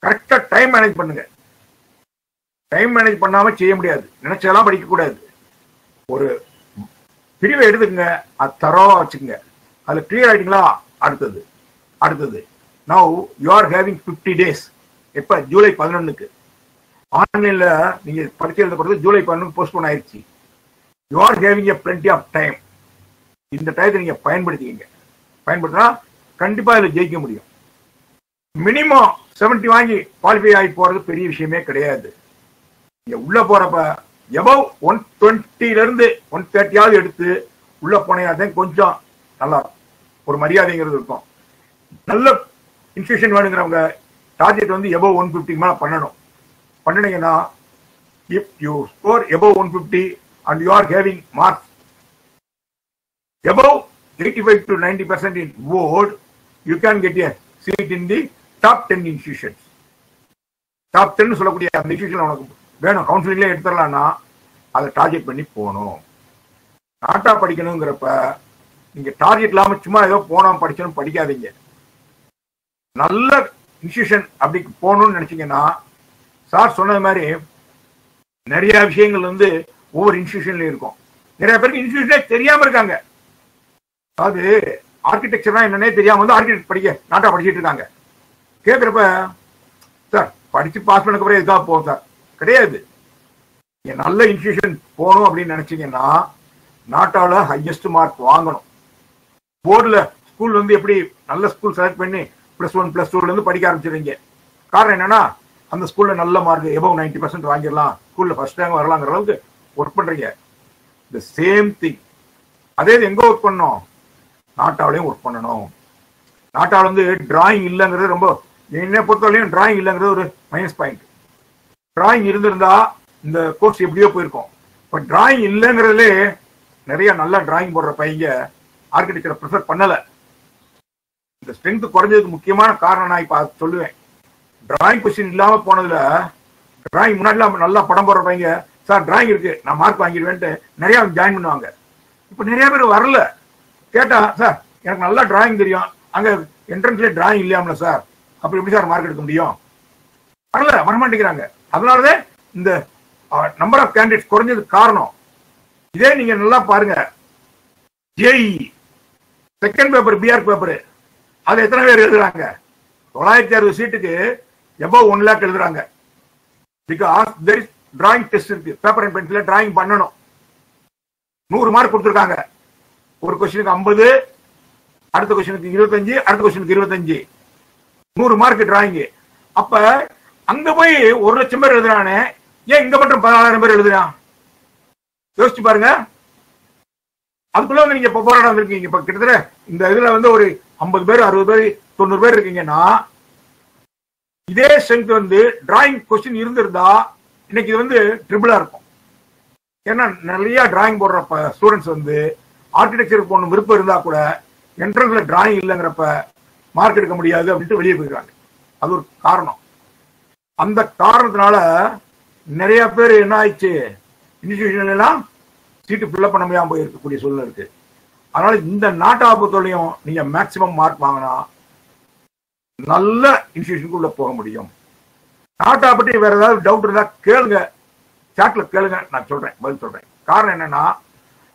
கரெக்டா டைம் மேனேஜ் பண்ணுங்க. டைம் மேனேஜ் பண்ணாம செய்ய முடியாது. நினைச்சதெல்லாம் படிக்க கூடாது. ஒரு பிரிவை எடுத்துக்கங்க, அது தரோவா வச்சுக்கோங்க. அதுல கிளியர் ஆயிட்டீங்களா, அடுத்தது அடுத்தது. Now you are having 50 days. எப்ப, ஜூலை 11க்கு ஆன்லைன்ல நீங்க பரிச்சை எழுத போறது ஜூலை 11 போஸ்ட்போன் ஆயிடுச்சு. You are having a plenty of time. இந்த டயத்தை நீங்க பயன்படுத்திக்கங்க. பயன்படுத்தினா கண்டிப்பா இதுல ஜெயிக்க முடியும். மினிமம் 70 வாங்கி குவாலிஃபை ஆகி போறது பெரிய விஷயமே கிடையாது. நீங்க உள்ள போறப்ப எபவ் 120 இருந்து 130 எடுத்து உள்ள போனீங்கன்னா கொஞ்சம் நல்லா ஒரு மரியாதைங்கிறது இருக்கும். நல்ல இன்ஸ்டியூஷன் வேணுங்கிறவங்க டார்கெட் வந்து எபோவ் 150 மேல பண்ணணும். பண்ணினீங்கன்னா if you score above 150 and you are having marks above 85 to 90% in board, you can get a seat in the top 10 institutions. Top 10 சொல்லக்கூடிய அந்த இன்ஸ்டியூஷன் உனக்கு வேணும், கவுன்சிலிங்லேயே எடுத்துடலாம்னா அதை டார்கெட் பண்ணி போகணும். நாட்டா படிக்கணுங்கிறப்ப நீங்க டார்கெட் இல்லாம சும்மா ஏதோ போனோம் படிக்கணும் படிக்காதீங்க. நல்ல இன்ஸ்டியூஷன் அப்படி போகணும்னு நினைச்சீங்கன்னா சார் சொன்னது மாதிரி நிறைய விஷயங்கள் வந்து ஒவ்வொரு இன்ஸ்டியூஷன்லயும் இருக்கும். நிறைய பேருக்கு இன்ஸ்டியூஷனே தெரியாம இருக்காங்க. அதாவது ஆர்கிடெக்சர்னா என்னன்னே தெரியாம வந்து ஆர்கிடெக்ட் படிக்க நாட்டா படிச்சுட்டு இருக்காங்க. கேட்குறப்ப சார் படிச்சு பாஸ் பண்ண அப்புறம் எதுக்காக போகும் சார்? கிடையாது. நல்ல இன்ஸ்டியூஷன் போகணும் அப்படின்னு நினைச்சீங்கன்னா நாட்டால ஹையஸ்ட் மார்க் வாங்கணும். போர்டில் ஸ்கூல் வந்து எப்படி நல்ல ஸ்கூல் செலக்ட் பண்ணி +1 +2 இருந்து படிக்க ஆரம்பிச்சிருங்க. காரணம் என்னன்னா அந்த ஸ்கூல்ல நல்ல மார்க் எபோவ் 90% வாங்கிடலாம், ஸ்கூல்ல ஃபர்ஸ்ட் ரேங்க் வரலாங்கிற அளவுக்கு ஒர்க் பண்றீங்க. தி சேம் திங் அதே எங்க ஒர்க் பண்ணணும்? நாட்டாவிலையும் ஒர்க் பண்ணணும். நாட்டாவில் வந்து டிராயிங் இல்லைங்கிறது ரொம்ப என்னை பொறுத்தவரையும் டிராயிங் இல்லைங்கிறது ஒரு மைனஸ் பாயிண்ட். டிராயிங் இருந்திருந்தா இந்த கோர்ஸ் எப்படியோ போயிருக்கும். இப்போ டிராயிங் இல்லைங்கிறதுலே நிறைய நல்ல டிராயிங் போடுற பையங்க ஆர்கிடெக்சரை ப்ரிஃபர் பண்ணல. இந்த ஸ்ட்ரென்த் குறைஞ்சதுக்கு முக்கியமான காரணம் நான் இப்ப சொல்லுவேன். டிராயிங் கொஸ்டின் இல்லாம போனதுல டிராயிங் முன்னாடி நல்லா படம் போடுற பையங்க சார் டிராயிங் இருக்கு நான் மார்க் வாங்கிடுவேன்ட்டு நிறைய ஜாயின் பண்ணுவாங்க. இப்ப நிறைய பேர் வரல. கேட்டா சார் எனக்கு நல்லா டிராயிங் தெரியும், அங்க என்ட்ரன்ஸ்ல டிராயிங் இல்லையாமல சார், அப்படி எப்படி சார் மார்க் எடுக்க முடியும்? வரல, வரமாட்டேங்கிறாங்க. அதனாலதான் இந்த நம்பர் ஆஃப் கேண்டிடேட்ஸ் குறைஞ்சதுக்கு காரணம். இதே நீங்க நல்லா பாருங்க, JE second paper BR paper அது எத்தனை பேர் எழுதுறாங்க? 960 சீட்டுக்கு எபோவ் 1 lakh எழுதுறாங்க. Because there is drawing test இருக்கு, பேப்பர் அண்ட் பென்சில டிராயிங் பண்ணணும். 100 மார்க் கொடுத்துருக்காங்க. ஒரு கொஸ்டினுக்கு 50, அடுத்த கொஸ்டினுக்கு 25, அடுத்த கொஸ்டினுக்கு 25, 100 மார்க் டிராயிங். அப்ப அங்க போய் 1 லட்சம் பேர் எழுதுறானே, ஏன் இங்க மட்டும் 14,000 பேர் எழுதுறான்? யோசிச்சு பாருங்க. அதுக்குள்ள வந்து நீங்க போராட்டம் வந்திருக்கீங்க. இப்ப கிட்டத்தட்ட இந்த இதுல வந்து ஒரு 50 பேர் 60 பேர் 90 பேர் இருக்கீங்கன்னா இதே ஸ்ட்ரென்த் வந்து டிராயிங் கொஸ்டின் இருந்திருந்தா இன்னைக்கு இது வந்து ட்ரிபிளா இருக்கும். ஏன்னா நிறைய டிராயிங் போடுற ஸ்டூடெண்ட்ஸ் வந்து ஆர்கிடெக்சருக்கு போகணும் விருப்பம் இருந்தா கூட என்ட்ரன்ஸ்ல டிராயிங் இல்லைங்கிறப்ப மார்க் எடுக்க முடியாது அப்படின்ட்டு வெளியே போயிருக்காங்க. அது ஒரு காரணம். அந்த காரணத்தினால நிறைய பேர் என்ன ஆயிடுச்சு, இன்ஸ்டிடியூஷன் எல்லாம் சீட்டு ஃபில்அப் பண்ண முடியாம போயிருக்கக்கூடிய சூழ்நிலை இருக்கு. அதனால இந்த நாட்டை பொறுத்தவரையும் நீங்க மேக்சிமம் மார்க் வாங்கினா நல்ல இன்ஸ்டிடியூஷனுக்குள்ள போக முடியும். நாட்டா பற்றி வேற ஏதாவது டவுட் இருந்தா கேளுங்க, சாட்ல கேளுங்க, நான் சொல்றேன், பதில் சொல்றேன். காரணம் என்னன்னா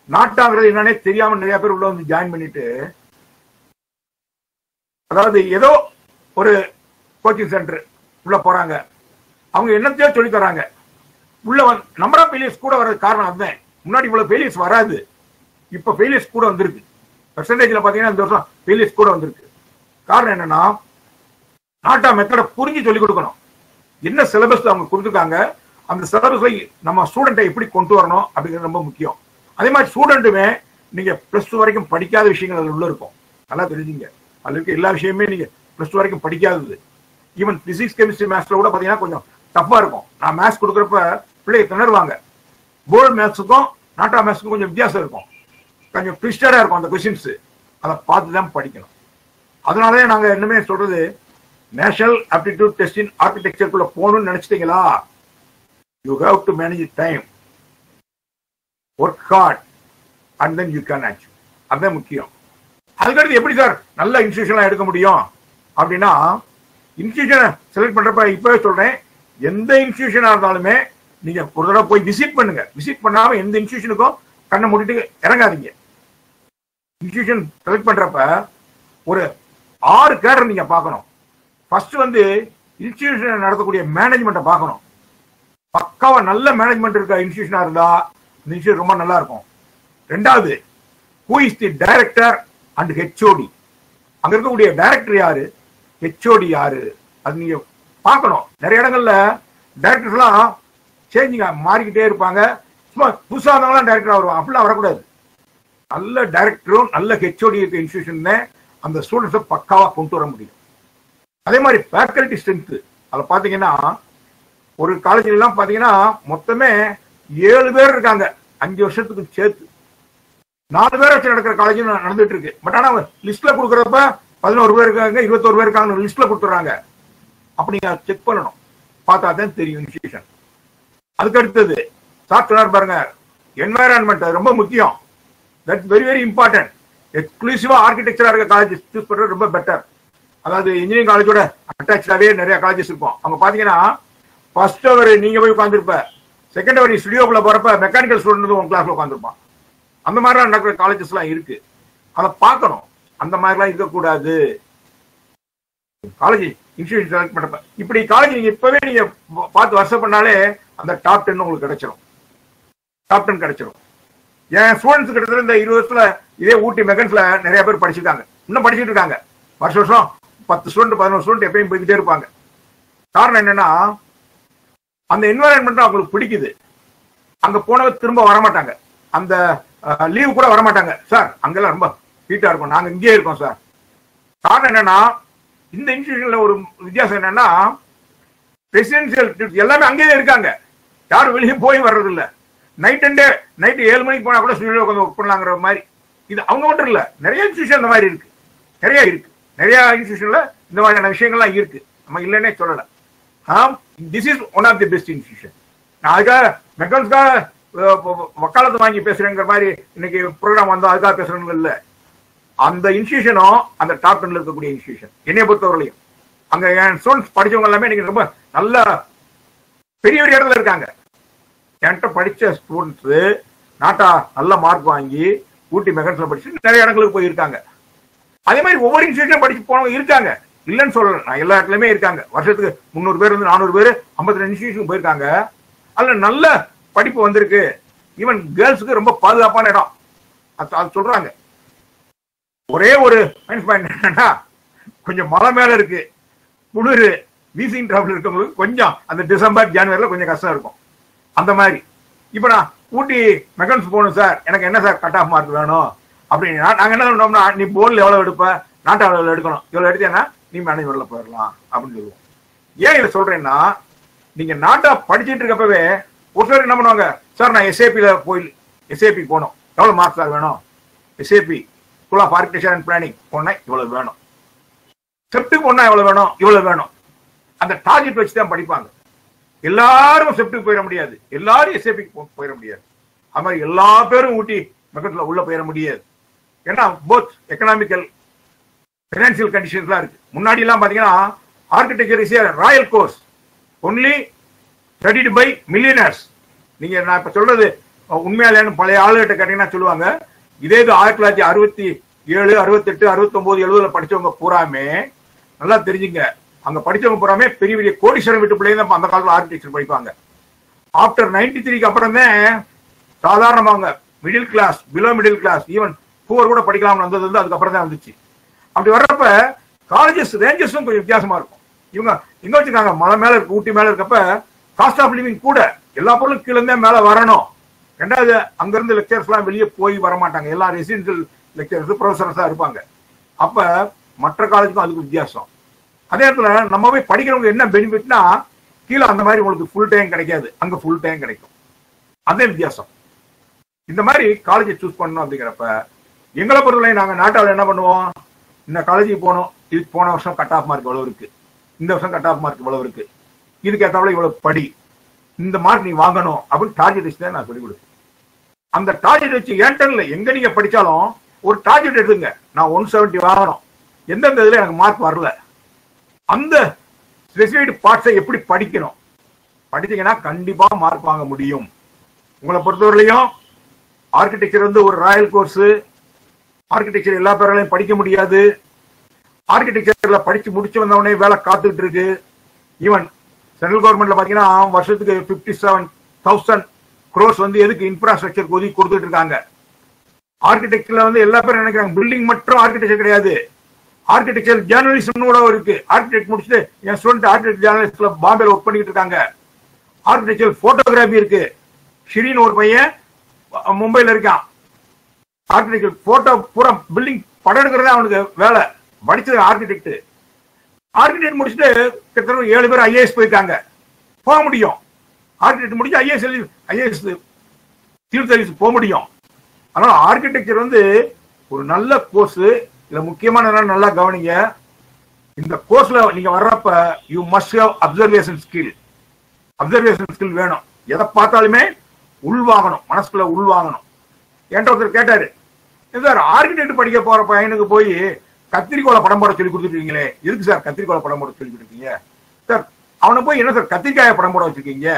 நாட்டாங்கிறது என்னன்னே தெரியாம நிறைய பேர் உள்ள வந்து ஜாயின் பண்ணிட்டு, அதாவது ஏதோ ஒரு கோச்சிங் சென்டர் உள்ள போறாங்க, அவங்க என்னத்தையோ சொல்லி தராங்க. உள்ள நம்பர் ஆஃப் ஃபெயிலியர்ஸ் கூட வர்றது காரணம் அதுதான். முன்னாடி இவ்வளவு ஃபெயிலியர்ஸ் வராது, இப்ப ஃபெயிலியர்ஸ் கூட வந்திருக்கு. பெர்சன்டேஜ்ல பாத்தீங்கன்னா இந்த வருஷம் ஃபெயிலியர்ஸ் கூட வந்திருக்கு. காரணம் என்னன்னா நாட்டா மெத்தட புரிஞ்சு சொல்லிக் கொடுக்கணும். என்ன சிலபஸ் அவங்க கொடுத்துருக்காங்க, அந்த சிலபஸை நம்ம ஸ்டூடெண்ட்டை எப்படி கொண்டு வரணும் அப்படிங்கிறது ரொம்ப முக்கியம். அதே மாதிரி ஸ்டூடெண்ட்டுமே நீங்க +2 வரைக்கும் படிக்காத விஷயங்கள் அதில் உள்ள இருக்கும், நல்லா தெரிஞ்சுங்க. அதுல இருக்க எல்லா விஷயமே நீங்க +2 வரைக்கும் படிக்காதது. ஈவன் பிசிக்ஸ் கெமிஸ்ட்ரி மேத்ஸ்ல கூட பாத்தீங்கன்னா கொஞ்சம் டஃபா இருக்கும். நான் மேத்ஸ் கொடுக்குறப்ப பிள்ளைங்க திணறுவாங்க. போர்டு மேத்ஸுக்கும் நாட்டா மேத்ஸுக்கும் கொஞ்சம் வித்தியாசம் இருக்கும், கொஞ்சம் ட்விஸ்டடா இருக்கும் அந்த கொஸ்டின்ஸ். அதை பார்த்து தான் படிக்கணும். அதனாலே நாங்க என்னமே சொல்றது, நேஷனல் ஆப்டிடியூட் டெஸ்ட் இன் ஆர்கிடெக்சருக்குள்ள போகணும்னு நினைச்சிட்டீங்களா, you have to manage time, work hard and then you can achieve. அதுதான் முக்கியம். அதுக்கடுத்து எப்படி சார் நல்ல இன்ஸ்டிடியூஷன்லாம் எடுக்க முடியும் அப்படின்னா, இன்ஸ்டிடியூஷனை செலக்ட் பண்றப்ப இப்பவே சொல்றேன், எந்த இன்ஸ்டிடியூஷனா இருந்தாலுமே நீங்க ஒரு தடவை போய் விசிட் பண்ணுங்க. விசிட் பண்ணாம எந்த இன்ஸ்டிடியூஷனுக்கும் கண்ணை மூடிட்டு இறங்காதீங்க. இன்ஸ்டிடியூஷன் செலக்ட் பண்றப்ப ஒரு 6 கேடர் நீங்க பார்க்கணும். ஃபர்ஸ்ட் வந்து இன்ஸ்டிடியூஷன் நடத்தக்கூடிய மேனேஜ்மெண்ட்டை பார்க்கணும். பக்காவா நல்ல மேனேஜ்மெண்ட் இருக்க இன்ஸ்டிடியூஷனா இருந்தா இந்த இன்ஸ்டிடியூஷன் ரொம்ப நல்லா இருக்கும். ரெண்டாவது, who is the director and HOD. அங்க இருக்கக்கூடிய டைரக்டர் யாரு, ஹெச்ஓடி யாரு, அது நீங்க பார்க்கணும். நிறைய இடங்கள்ல டைரக்டர்ஸ் எல்லாம் சேஞ்சிங்க மாறிக்கிட்டே இருப்பாங்க. சும்மா புதுசாக இருந்தவங்களாம் டைரக்டரா வருவாங்க. அப்படிலாம் வரக்கூடாது. நல்ல டைரக்டரும் நல்ல ஹெச்ஓடி இருக்க இன்ஸ்டிடியூஷன் அந்த ஸ்டூடெண்ட்ஸை பக்காவா கொண்டு வர முடியும். அதே மாதிரி ஃபேக்கல்டி ஸ்ட்ரென்த் அதில் பார்த்தீங்கன்னா ஒரு காலேஜ்ல எல்லாம் பார்த்தீங்கன்னா மொத்தமே 7 பேர் இருக்காங்க 5 வருஷத்துக்கு சேர்த்து. 4 பேர் வச்சு நடக்கிற காலேஜ் நடந்துட்டு இருக்கு. பட் ஆனால் லிஸ்ட்ல கொடுக்குறப்ப 11 பேர் இருக்காங்க 21 பேர் இருக்காங்க லிஸ்ட்ல கொடுத்துறாங்க. அப்படி நீங்க செக் பண்ணணும், பார்த்தா தான் தெரியும் இன்ஸ்டிடியூஷன். அதுக்கு அடுத்தது சாஃப்ட்வேர் பாருங்க, என்வாயரன்மெண்ட் ரொம்ப முக்கியம். That's very very important. எக்ஸ்க்ளூசிவா ஆர்கிடெக்சரா இருக்க காலேஜ் சூஸ் பண்றது ரொம்ப பெட்டர். அதாவது இன்ஜினியரிங் காலேஜோட அட்டாச்சாவே நிறைய காலேஜஸ் இருக்கும். அவங்க பாத்தீங்கன்னா ஃபர்ஸ்ட் அவர் நீங்க போய் உட்காந்துருப்ப, செகண்ட் அவர் ஸ்டுடியோக்குள்ள போறப்ப மெக்கானிக்கல் ஸ்டூடெண்ட் உங்க கிளாஸ்ல உட்காந்துருப்பான். அந்த மாதிரிலாம் நடக்கிற காலேஜஸ் எல்லாம் இருக்கு. அதை பார்க்கணும். அந்த மாதிரிலாம் இருக்கக்கூடாது. காலேஜ் இன்ஸ்டிடியூட் செலக்ட் பண்றப்ப இப்படி காலேஜ் நீங்க இப்பவே நீங்க பார்த்து வருஷம் பண்ணாலே அந்த டாப் 10 உங்களுக்கு கிடைச்சிடும். டாப் 10 கிடைச்சிடும். என் ஸ்டூடெண்ட்ஸ் கிட்டத்தட்ட இந்த 20 வருஷத்துல இதே ஊட்டி மெகன்ஸ்ல நிறைய பேர் படிச்சிருக்காங்க, இன்னும் படிச்சுட்டு இருக்காங்க. வருஷம் 10 ஸ்டூடெண்ட் 11 ஸ்டூடெண்ட் எப்பயும் போய்கிட்டே இருப்பாங்க. காரணம் என்னன்னா அந்த என்வாயன்மெண்ட் அவங்களுக்கு பிடிக்குது. அங்க போனவங்க திரும்ப வரமாட்டாங்க, அந்த லீவ் கூட வரமாட்டாங்க. சார் அங்கெல்லாம் ரொம்ப ஹீட்டா இருக்கும், நாங்க இங்கேயே இருக்கோம் சார். காரணம் என்னன்னா இந்த இன்ஸ்டிடியூஷன்ல ஒரு வித்தியாசம் என்னன்னா ரெசிடென்சியல் எல்லாமே அங்கேயே இருக்காங்க, யாரும் வெளியே போய் வர்றது இல்லை. நைட் 7 மணிக்கு போனா கூட ஸ்டுடியோல கொஞ்சம் ஒர்க் பண்ணலாங்கிற மாதிரி. இது அவங்க மட்டும் இல்ல, நிறைய இன்ஸ்டிடியூஷன் இந்த மாதிரி இருக்கு, நிறைய இருக்கு. நிறைய இன்ஸ்டிடியூஷன்ல இந்த மாதிரியான விஷயங்கள்லாம் இருக்கு, நம்ம இல்லைன்னே சொல்லல. This is one of the best institution. நான் அதுக்காக மெக்கானிக்ஸ்க்காக வக்காலத்து வாங்கி பேசுறேங்கிற மாதிரி இன்னைக்கு ப்ரோக்ராம் வந்தோம் அதுக்காக பேசுறேன்னு இல்லை. அந்த இன்ஸ்டிடியூஷனும் அந்த டாப் 10ல இருக்கக்கூடிய இன்ஸ்டிடியூஷன் என்னைய பொறுத்தவரையிலையும். அங்க என் ஸ்டூடெண்ட்ஸ் படிச்சவங்க எல்லாமே இன்னைக்கு ரொம்ப நல்ல பெரிய பெரிய இடத்துல இருக்காங்க. என்கிட்ட படிச்ச ஸ்டூடெண்ட்ஸ் நாட்டா நல்ல மார்க் வாங்கி ஊட்டி மெகன்ஸ்ல படிச்சு நிறைய இடங்களுக்கு போயிருக்காங்க. அதே மாதிரி ஒவ்வொரு இன்ஸ்டிடியூஷன் படிச்சு போனவங்க இருக்காங்க, இல்லைன்னு சொல்லல. நான் எல்லா இடத்துலயுமே இருக்காங்க. வருஷத்துக்கு 300 பேர் 400 பேர் 52 இன்ஸ்டிடியூஷன் போயிருக்காங்க. அதுல நல்ல படிப்பு வந்திருக்கு. ஈவன் கேர்ள்ஸுக்கு ரொம்ப பாதுகாப்பான இடம் அது சொல்றாங்க. ஒரே ஒரு மைனஸ் பாயிண்ட் என்னன்னா கொஞ்சம் மலை மேல இருக்கு, குளிர், வீசிங் டிராவல் இருக்கவங்களுக்கு கொஞ்சம் அந்த டிசம்பர் ஜனவரில கொஞ்சம் கஷ்டம் இருக்கும். அந்த மாதிரி இப்ப நான் ஊட்டி மெகன்ஸ் போகணும் சார், எனக்கு என்ன சார் கட் ஆஃப் மார்க் வேணும் அப்படின்னா நாங்க என்ன பண்ணோம்னா நீ போர்டில் எவ்வளவு எடுப்ப, நாட்டா எவ்வளவு எடுக்கணும், இவ்வளவு எடுத்தேன்னா நீ மேனேஜ்மெண்ட்ல போயிடலாம் அப்படின்னு சொல்லுவோம். ஏன் இதை சொல்றேன்னா நீங்க நாட்டா படிச்சுட்டு இருக்கப்பவே ஒரு சிலர் என்ன பண்ணுவாங்க, சார் நான் எஸ்ஏபி போகணும், எவ்வளவு மார்க் சார் வேணும், SAP school of architecture and planning போனா இவ்வளவு வேணும், செப்டுக்கு போனா எவ்வளவு வேணும், இவ்வளவு வேணும். அந்த டார்கெட் வச்சு தான் படிப்பாங்க. எல்லாரும் செப்டுக்கு போயிட முடியாது, எல்லாரும் எஸ்ஏபிக்கு போயிட முடியாது. அது மாதிரி எல்லா பேரும் ஊட்டி மெகன்ஸ்ல உள்ள போயிட முடியாது. ஏன்னா போத் எக்கனாமிக்கல் பினான்சியல் கண்டிஷன்ஸ்லாம் இருக்கு. முன்னாடி எல்லாம் பாத்தீங்கன்னா architecture is royal course only studied by millionaires. நீங்க நான் இப்ப சொல்றது உண்மையாலேன்னு பழைய ஆளுகிட்ட கேட்டீங்கன்னா சொல்லுவாங்க. இதே இது 1967, 68, 69, 70 படிச்சவங்க பூராமே நல்லா தெரிஞ்சுங்க. அங்க படிச்சவங்க பூராமே பெரிய பெரிய கோடீஸ்வரம் வீட்டு பிள்ளைங்க அந்த காலத்துல ஆர்கிடெக்சர் படிப்பாங்க. ஆஃப்டர் 93க்கு அப்புறம் தான் சாதாரணமாங்க middle class, below middle class, even poor கூட படிக்கலாம் வந்தது வந்து அதுக்கப்புறம் தான் வந்துச்சு. அப்படி வர்றப்ப காலேஜஸ் ரேஞ்சஸும் கொஞ்சம் வித்தியாசமா இருக்கும். இவங்க எங்க வச்சிருக்காங்க, மலை மேல இருக்கு, ஊட்டி மேல இருக்கப்ப காஸ்ட் ஆஃப் லிவிங் கூட, எல்லா பொருளும் கீழே இருந்தே மேல வரணும். ரெண்டாவது அங்க இருந்து லெக்சர்ஸ் எல்லாம் வெளியே போய் வரமாட்டாங்க, எல்லாம் ரெசிடென்சியல் லெக்சர்ஸ் ப்ரொஃபசர்ஸா இருப்பாங்க. அப்ப மற்ற காலேஜுக்கும் அதுக்கு வித்தியாசம். அதே இடத்துல நம்ம போய் படிக்கிறவங்க என்ன பெனிஃபிட்னா கீழே அந்த மாதிரி உங்களுக்கு ஃபுல் டைம் கிடைக்காது, அங்க ஃபுல் டைம் கிடைக்கும். அதே வித்தியாசம். இந்த மாதிரி காலேஜை சூஸ் பண்ணணும் அப்படிங்கிறப்ப எங்களை பொறுத்தவரை நாங்க நாட்டாவில் என்ன பண்ணுவோம், இந்த காலேஜுக்கு போனோம், இதுக்கு போன வருஷம் கட் ஆஃப் மார்க் இவ்வளவு இருக்கு, இந்த வருஷம் கட் ஆஃப் மார்க் இவ்வளவு இருக்கு, இதுக்கு ஏற்றாப்புல இவ்வளவு படி, இந்த மார்க் நீ வாங்கணும் அப்படின்னு டார்கெட் வச்சு தான் நான் சொல்லிக் கொடுப்பேன். அந்த டார்கெட் வச்சு ஏன்டர்ல எங்க நீங்க படிச்சாலும் ஒரு டார்கெட் எடுத்துங்க, நான் 170 வாங்கணும், எந்தெந்த இதுல எனக்கு மார்க் வரல, அந்த ஸ்பெசிஃபைடு பார்ட்ஸை எப்படி படிக்கணும், படிச்சீங்கன்னா கண்டிப்பா மார்க் வாங்க முடியும். உங்களை பொறுத்தவரையிலையும் ஆர்கிடெக்சர் வந்து ஒரு ராயல் கோர்ஸ். ஆர்கிடெக்சர் எல்லா பேராலையும் படிக்க முடியாது. ஆர்கிடெக்சர்ல படிச்சு முடிச்சு வந்தவொடனே வேலை காத்துட்டு இருக்கு. ஈவன் சென்ட்ரல் கவர்மெண்ட்ல பாத்தீங்கன்னா வருஷத்துக்கு 57,000 crores வந்து எதுக்கு இன்ஃப்ராஸ்ட்ரக்சர் ஒதுக்கி கொடுத்துட்டு இருக்காங்க. ஆர்கிடெக்சர்ல வந்து எல்லா பேரும் நினைக்கிறாங்க பில்டிங் மட்டும் ஆர்கிடெக்சர் கிடையாது, ஆர்கிடெக்சர் ஜேர்னலிசம் கூட இருக்கு. ஆர்கிடெக்ட் முடிச்சுட்டு என் ஸ்டூடெண்ட் ஆர்கிடெக்ட் ஜேர்னலிஸ்ட்ல பாம்பேல ஒர்க் பண்ணிட்டு இருக்காங்க. ஆர்கிடெக்சர் போட்டோகிராஃபி இருக்கு. ஷிரின் ஒரு பையன் மும்பைல இருக்கான், ஆர்கிடெக்ட் போட்டோ பூரா பில்டிங் படம் எடுக்கிறதே அவனுக்கு வேலை. படிச்சது ஆர்கிடெக்ட். ஆர்கிடெக்ட் முடிச்சுட்டு கிட்டத்தட்ட 7 பேர் ஐஏஎஸ் போயிருக்காங்க. போக முடியும். ஆர்கிடெக்ட் முடிச்சு ஐஏஎஸ் சிவில் சர்வீஸ் போக முடியும். அதனால ஆர்கிடெக்சர் வந்து ஒரு நல்ல கோர்ஸ். இதுல முக்கியமான நல்லா கவனிங்க. இந்த கோர்ஸ்ல நீங்க வர்றப்ப you must have observation skill. Observation skill வேணும். எதை பார்த்தாலுமே உள்வாங்கணும், மனசுக்குள்ள உள்வாங்கணும். என்கிட்ட ஒருத்தர் கேட்டாரு, சார் ஆர்கிடெக்ட் படிக்க போற பையனுக்கு போய் கத்திரிக்கோளை படம் போட சொல்லி கொடுத்துருக்கீங்களே, எதுக்கு சார் கத்திரிக்கோளை படம் போட சொல்லி கொடுத்துருக்கீங்க சார்? அவனை போய் என்ன சார் கத்திரிக்காயை படம் போட வச்சிருக்கீங்க,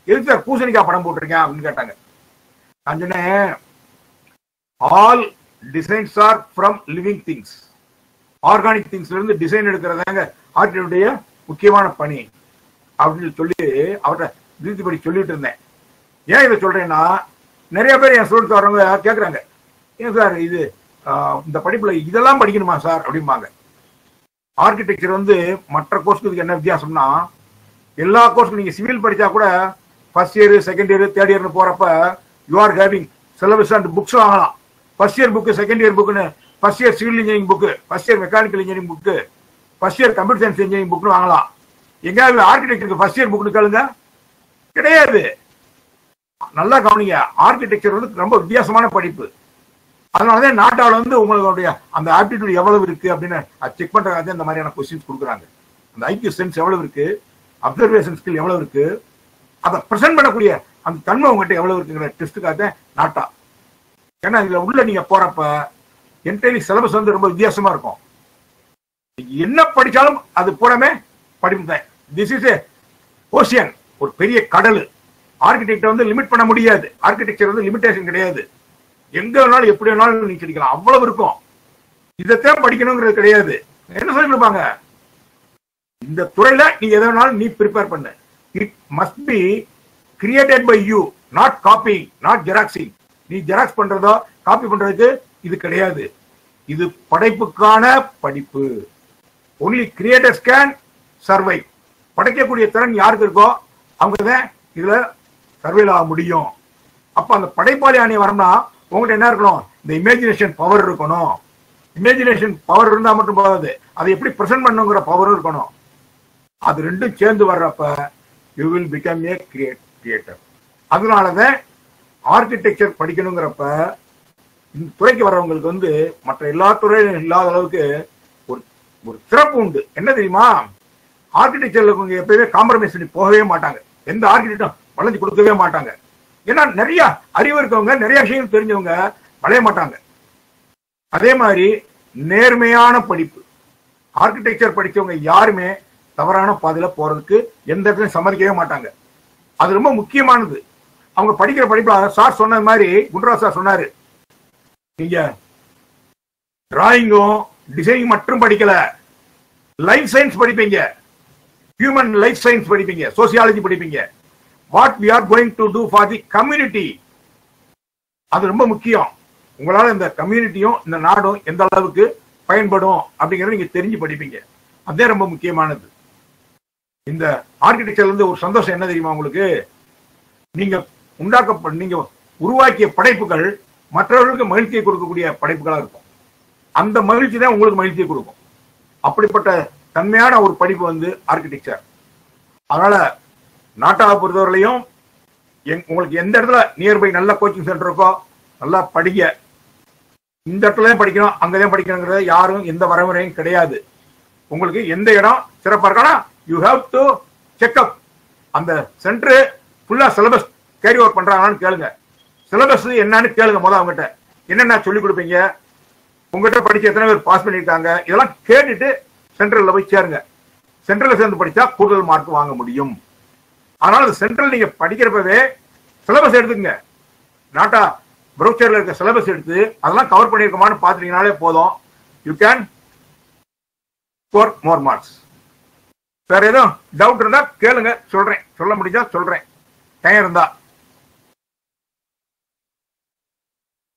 எதுக்கு சார் பூசணிக்காய் படம் போட்டிருக்கேன் அப்படின்னு கேட்டாங்க. நான் சொன்னேன், all designs are from living things. Organic திங்ஸ்ல இருந்து டிசைன் எடுக்கிறதாங்க ஆர்கிடெக்டுடைய முக்கியமான பணி அப்படின்னு சொல்லி அவர்கிட்ட திருப்திப்படி சொல்லிட்டு இருந்தேன். ஏன் இதை சொல்றேன்னா, நிறைய பேர் என் ஸ்டூடெண்ட்ஸ் வரவங்க கேட்குறாங்க, ஏன் சார் இது இந்த படிப்புல இதெல்லாம் படிக்கணுமா சார் அப்படிம்பாங்க. ஆர்கிடெக்சர் வந்து மற்ற கோர்ஸ்க்கு என்ன வித்தியாசம்னா, எல்லா கோர்ஸ்க்கும் நீங்க சிவில் படிச்சா கூட first year, second year, third இயர்னு போறப்ப you are having syllabus and books வாங்கலாம். First year book, second year புக்குன்னு, first year civil engineering book, first year mechanical engineering book, first year computer science engineering புக்னு வாங்கலாம். எங்கேயாவது ஆர்கிடெக்சருக்கு first year புக்னு கேளுங்க, கிடையாது. நல்லா கவனிங்க, ஆர்கிடெக்சர் வந்து ரொம்ப வித்தியாசமான படிப்பு. அதனாலதான் நாட்டாவில் வந்து உங்களுடைய அந்த ஆப்டிடியூட் எவ்வளவு இருக்கு அப்படின்னு செக் பண்றதுக்காக இந்த மாதிரியான கொஸ்டின்ஸ் கொடுக்குறாங்க. அந்த ஐக்கியூ சென்ஸ் எவ்வளவு இருக்கு, அப்சர்வேஷன் ஸ்கில் எவ்வளவு இருக்கு, அதை பிரசன்ட் பண்ணக்கூடிய அந்த தன்மை உங்ககிட்ட எவ்வளவு இருக்குங்கிற டெஸ்ட்டுக்காக நாட்டா. ஏன்னா இதுல உள்ள நீங்க போறப்ப என்டையர்லி சிலபஸ் வந்து ரொம்ப வித்தியாசமா இருக்கும். என்ன படிச்சாலும் அது பூராமே படிப்பு தான். திஸ் இஸ் ஏ ஓசியன், ஒரு பெரிய கடல். ஆர்கிடெக்ட் வந்து லிமிட் பண்ண முடியாது. ஆர்கிடெக்சர் வந்து லிமிடேஷன் கிடையாது. எங்க வேணாலும் எப்படி வேணாலும் நீ கிடைக்கலாம், அவ்வளவு இருக்கும். இதைத்தான் படிக்கணுங்கிறது கிடையாது. என்ன சொல்லி கொடுப்பாங்க, இந்த துறையில நீ எதை வேணாலும் நீ ப்ரிப்பேர் பண்ணு. It must be created by you, not copying, not xeroxing. நீ ஜெராக்ஸ் பண்றதோ காப்பி பண்றதுக்கு இது கிடையாது. இது படைப்புக்கான படிப்பு. Only creators can survive. படைக்கக்கூடிய திறன் யாருக்கு இருக்கோ அவங்க தான் இதுல சர்வைல் ஆக முடியும். அப்ப அந்த படைப்பாளி அணி வரணும்னா உங்கள்கிட்ட என்ன இருக்கணும், இந்த இமேஜினேஷன் பவர் இருக்கணும். இமேஜினேஷன் பவர் இருந்தா மட்டும் போதாது, அதை எப்படி பிரசன்ட் பண்ணுங்கிற பவரும் இருக்கணும். அது ரெண்டும் சேர்ந்து வர்றப்ப you will become a creator. அதனாலதான் ஆர்கிடெக்சர் படிக்கணுங்கிறப்ப இந்த துறைக்கு வர்றவங்களுக்கு வந்து மற்ற எல்லா துறையிலும் இல்லாத அளவுக்கு ஒரு சிறப்பு உண்டு. என்ன தெரியுமா, ஆர்கிடெக்சர்ல எப்பயுமே காம்ப்ரமைஸ் பண்ணி போகவே மாட்டாங்க. எந்த ஆர்கிடெக்டும் வளைஞ்சு கொடுக்கவே மாட்டாங்க. ஏன்னா நிறைய அறிவு இருக்கவங்க, நிறைய விஷயம் தெரிஞ்சவங்க வளைய மாட்டாங்க. அதே மாதிரி நேர்மையான படிப்பு. ஆர்கிடெக்சர் படிச்சவங்க யாருமே தவறான பாதையில போறதுக்கு எந்த இடத்துலையும் சம்மதிக்கவே மாட்டாங்க. அது ரொம்ப முக்கியமானது. அவங்க படிக்கிற படிப்புல சார் சொன்ன மாதிரி, குண்டராஜ் சார் சொன்னாரு, நீங்க டிராயிங்கும் டிசைனிங் மட்டும் படிக்கல, லைஃப் சயின்ஸ் படிப்பீங்க, ஹியூமன் லைஃப் சயின்ஸ் படிப்பீங்க, சோசியாலஜி படிப்பீங்க. What we are going to do for the community, அது ரொம்ப முக்கியம். உங்களால இந்த கம்யூனிட்டியும் இந்த நாடும் எந்த அளவுக்கு பயன்படும் அப்படிங்கறத நீங்க தெரிஞ்சு படிப்பீங்க. அதே ரொம்ப முக்கியமானது. இந்த ஆர்கிடெக்சர்ல இருந்து ஒரு சந்தோஷம் என்ன தெரியுமா உங்களுக்கு, நீங்க நீங்க உருவாக்கிய படைப்புகள் மற்றவர்களுக்கு மகிழ்ச்சியை கொடுக்கக்கூடிய படைப்புகளா இருக்கும். அந்த மகிழ்ச்சி தான் உங்களுக்கு மகிழ்ச்சியை கொடுக்கும். அப்படிப்பட்ட தன்மையான ஒரு படிப்பு வந்து ஆர்கிடெக்சர். அதனால நாட்டாவை பொறுத்தவரையிலையும் உங்களுக்கு எந்த இடத்துல நியர்பை நல்ல கோச்சிங் சென்டர் இருக்கோ நல்லா படிங்க. இந்த இடத்துல படிக்கணும் அங்கதான் படிக்கணுங்கிறத யாரும் எந்த வரமுறையும் கிடையாது. உங்களுக்கு எந்த இடம் சிறப்பா இருக்கா, you have to check up. அந்த சென்டர் ஃபுல்லா சிலபஸ் கேரி ஓவர் பண்றாங்களான்னு கேளுங்க. சிலபஸ் என்னன்னு கேளுங்க. முதல்ல அவங்ககிட்ட என்னென்ன சொல்லி கொடுப்பீங்க, உங்ககிட்ட படிச்ச எத்தனை பேர் பாஸ் பண்ணியிருக்காங்க, இதெல்லாம் கேட்டுட்டு சென்ட்ரல்ல போய் சேருங்க. சென்ட்ரல்ல சேர்ந்து படிச்சா கூடுதல் மார்க் வாங்க முடியும். அதனால சென்ட்ரல் நீங்க படிக்கிறப்பவே சிலபஸ் எடுத்துக்கங்க. நாட்டா ப்ரௌச்சர்ல இருக்க சிலபஸ் எடுத்து அதெல்லாம் கவர் பண்ணிருக்கோமான்னு பாத்துட்டீங்கனாலே போதும். You can score more marks. வேற ஏதோ டவுட் இருந்தா கேளுங்க, சொல்றேன். சொல்ல முடிஞ்சா சொல்றேன், டைம் இருந்தா.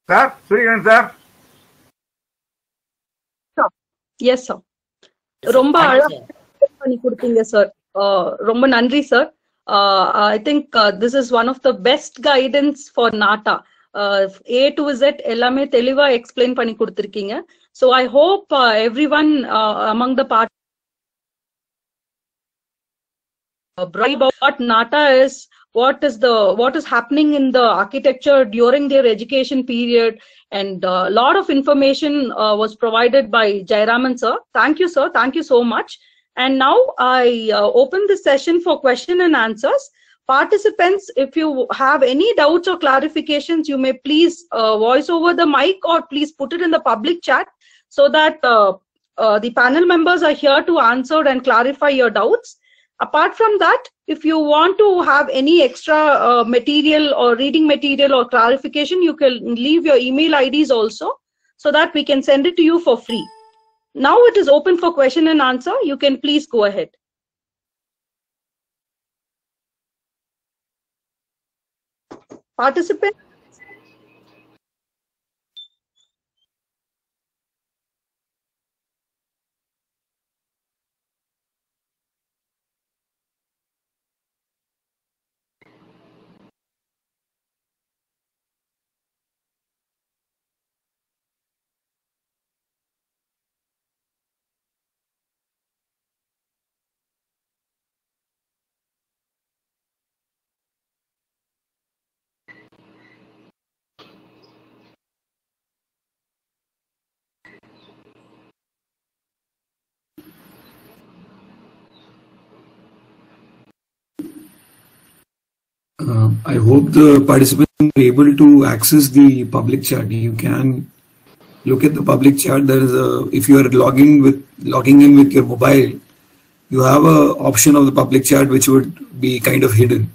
Sir Suryakant sir. Yes sir, ரொம்ப அழகா பண்ணி கொடுத்தீங்க சார். ரொம்ப நன்றி sir. I think this is one of the best guidance for NATA. A to Z எல்லாமே தெளிவா explain பண்ணி கொடுத்திருக்கீங்க. So I hope everyone among the participants bribe what NATA is, what is happening in the architecture during their education period, and a lot of information was provided by Jayaraman sir. Thank you, sir. Thank you so much. And now I open the session for question and answers. Participants, if you have any doubts or clarifications, you may please voice over the mic or please put it in the public chat so that the panel members are here to answer and clarify your doubts. Apart from that, if you want to have any extra material or reading material or clarification, you can leave your email IDs also so that we can send it to you for free. Now it is open for question and answer. You can please go ahead. Participants. I hope the participants are able to access the public chat. You can look at the public chat. There is a, if you are logging in with your mobile, you have a option of the public chat which would be kind of hidden.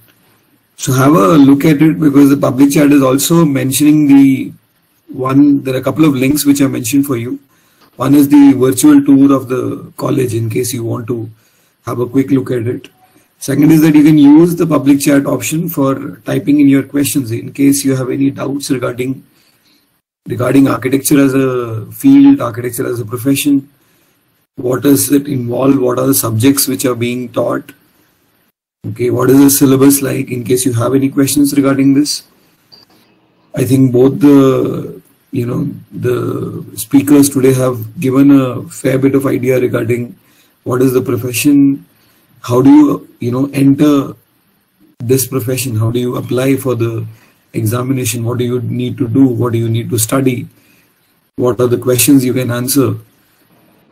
So have a look at it, because the public chat is also mentioning there are a couple of links which are mentioned for you. One is the virtual tour of the college in case you want to have a quick look at it. Second is that you can use the public chat option for typing in your questions in case you have any doubts regarding architecture as a field, architecture as a profession. What does it involve? What are the subjects which are being taught? Okay, what is the syllabus like? In case you have any questions regarding this, I think both the speakers today have given a fair bit of idea regarding what is the profession. How do you enter this profession? How do you apply for the examination? What do you need to do? What do you need to study? What are the questions you can answer?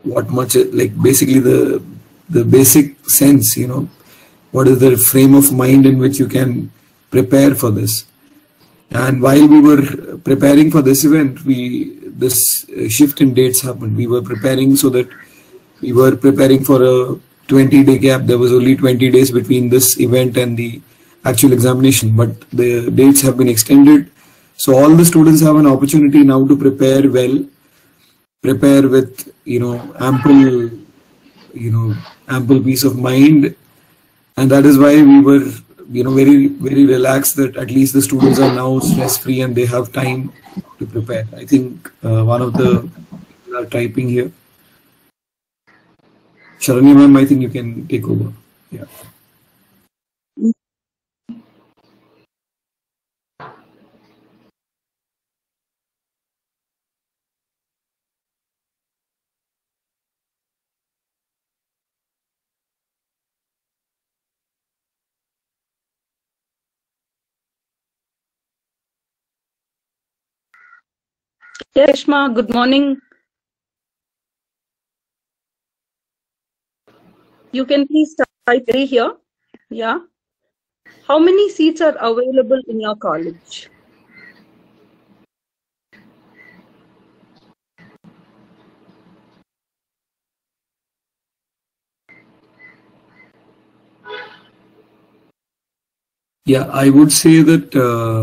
What much, like basically the basic sense, what is the frame of mind in which you can prepare for this? And while we were preparing for this event, this shift in dates happened. We were preparing so that we were preparing for a 20-day gap. There was only 20 days between this event and the actual examination, but the dates have been extended. So all the students have an opportunity now to prepare well, prepare with, ample peace of mind. And that is why we were, very, very relaxed that at least the students are now stress-free and they have time to prepare. I think one of the people are typing here. Sharanya ma'am, I think you can take over. Yeah. Yes, Reshma, good morning. You can please type here. Yeah. How many seats are available in your college? Yeah, I would say that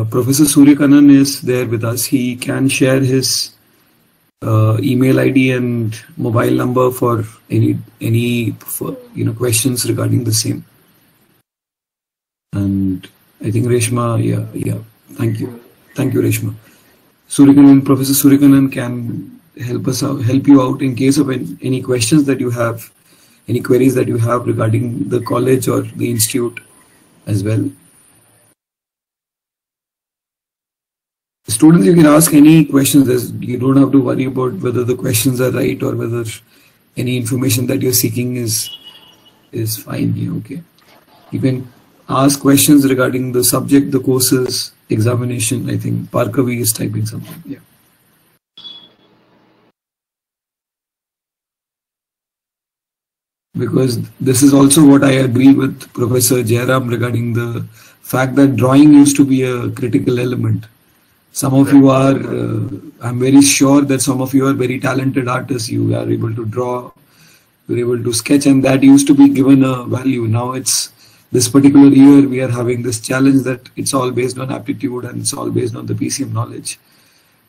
Professor Suryakannan is there with us. He can share his email ID and mobile number for any questions regarding the same. And I think Reshma, yeah, thank you, Reshma. Suryakannan, Professor Suryakannan can help you out in case of any questions that you have, any queries that you have regarding the college or the institute as well. students, you can ask any questions. You don't have to worry about whether the questions are right or whether any information that you're seeking is fine. Okay. You can ask questions regarding the subject, the courses, examination. I think Parkavi is typing something. Yeah. Because this is also what I agree with Professor Jairam regarding the fact that drawing used to be a critical element. Some of you are, I'm very sure that some of you are very talented artists. You are able to draw, you're able to sketch, and that used to be given a value. Now it's this particular year we are having this challenge that it's all based on aptitude and it's all based on the PCM knowledge.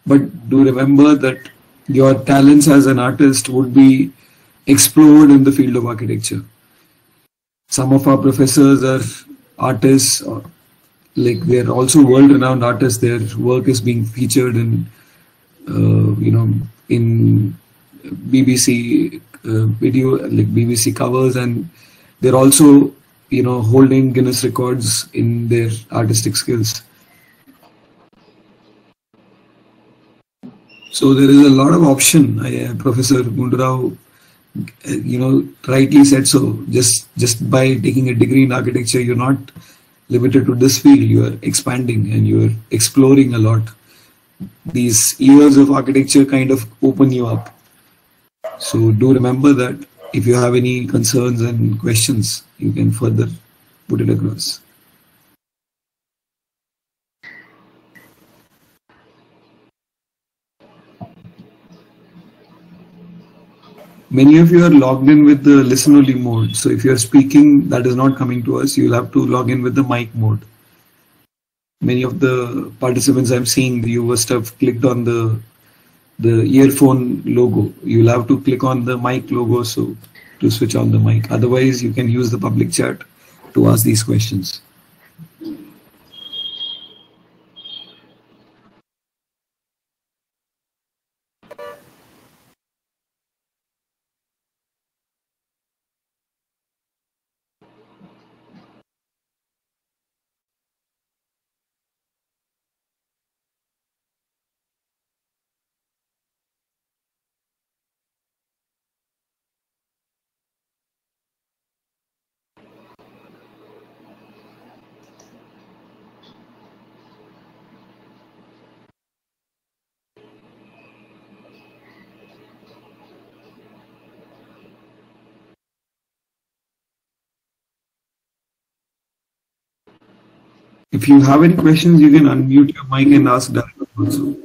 But do remember that your talents as an artist would be explored in the field of architecture. Some of our professors are artists, like they're also world-renowned artists. Their work is being featured in, in BBC video, like BBC covers, and they're also, holding Guinness records in their artistic skills. So there is a lot of option. Professor Gundurao, rightly said so. Just by taking a degree in architecture, you're not limited to this field. You are expanding and you are exploring a lot. These years of architecture kind of open you up. So do remember that if you have any concerns and questions, you can further put it across. Many of you are logged in with the listen only mode. So if you are speaking, that is not coming to us. You'll have to log in with the mic mode. Many of the participants I'm seeing, you must have clicked on the earphone logo. You'll have to click on the mic logo to switch on the mic. Otherwise, you can use the public chat to ask these questions. If you have any questions, you can unmute your mic and ask directly also.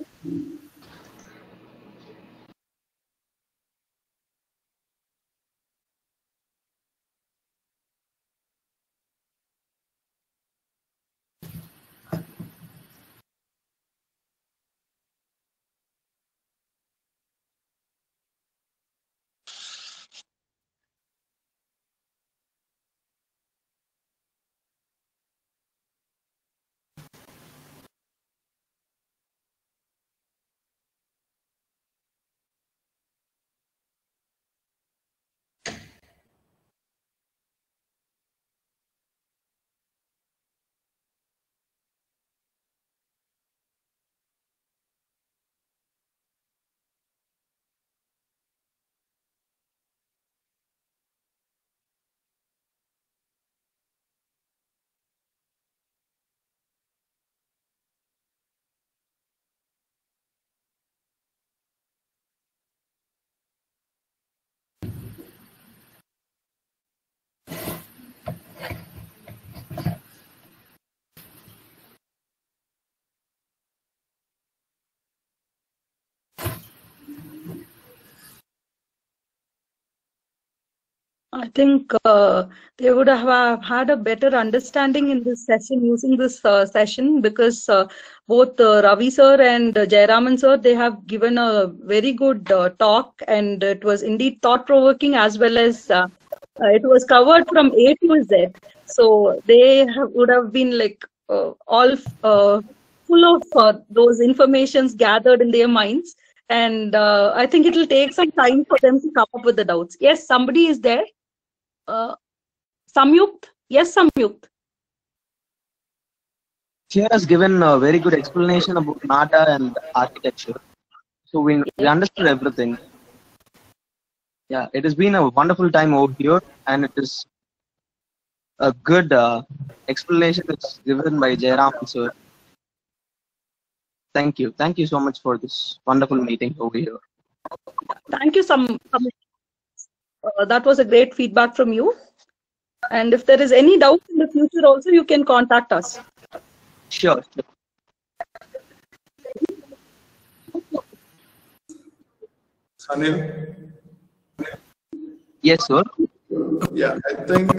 I think they would have had a better understanding in this session, using this session, because both Ravi sir and Jayaraman sir, they have given a very good talk, and it was indeed thought-provoking, as well as it was covered from A to Z. So they would have been like all full of those informations gathered in their minds. And I think it will take some time for them to come up with the doubts. Yes, somebody is there. Samyukt? Yes, Samyukt. Chair has given a very good explanation about NATA and architecture. So we understood everything. Yeah, it has been a wonderful time over here, and it is a good explanation that's given by Jayaraman sir. Thank you. Thank you so much for this wonderful meeting over here. Thank you. That was a great feedback from you. And if there is any doubt in the future also, you can contact us. Sure. Sanil? Yes, sir. Yeah, I think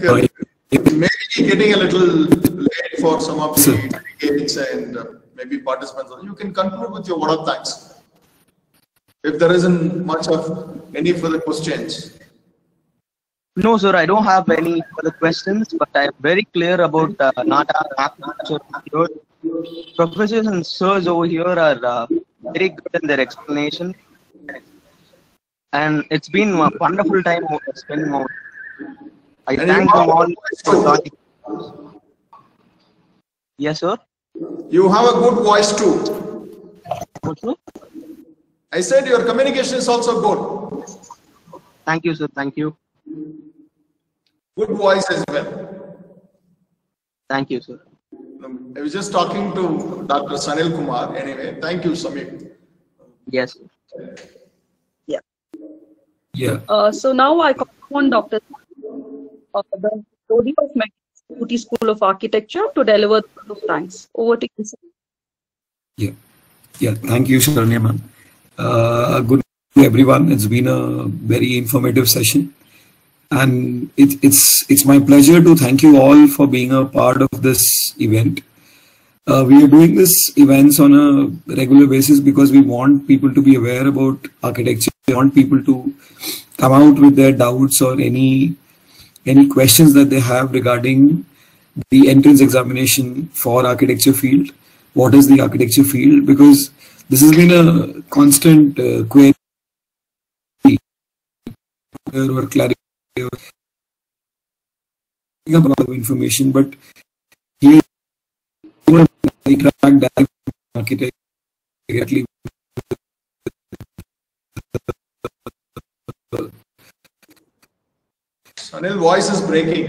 maybe getting a little late for some of the delegates and maybe participants. You can conclude with your word of thanks. If there isn't much of any further questions. No, sir, I don't have any further questions, but I am very clear about NATA architecture. Professors and sirs over here are very good in their explanation. And it's been a wonderful time spending over. I thank them all for joining. Yes, sir. You have a good voice too. I said your communication is also good. Thank you, sir. Thank you. Good voice as well. Thank you, sir. I was just talking to Dr. Sanil Kumar. Anyway, thank you, Samir. Yes. Yeah. Yeah. So now I call on Dr. the Lodi of Meggins Ooty School of Architecture to deliver the thanks. Over to you, sir. Yeah. Yeah. Thank you, Sharanya ma'am. Good day, everyone. It's been a very informative session. And it's my pleasure to thank you all for being a part of this event. We are doing this events on a regular basis because we want people to be aware about architecture. We want people to come out with their doubts or any questions that they have regarding the entrance examination for architecture field. What is the architecture field? Because this has been a constant query or clarity. A lot of information, but here interact directly with architect directly. Sanil, voice is breaking.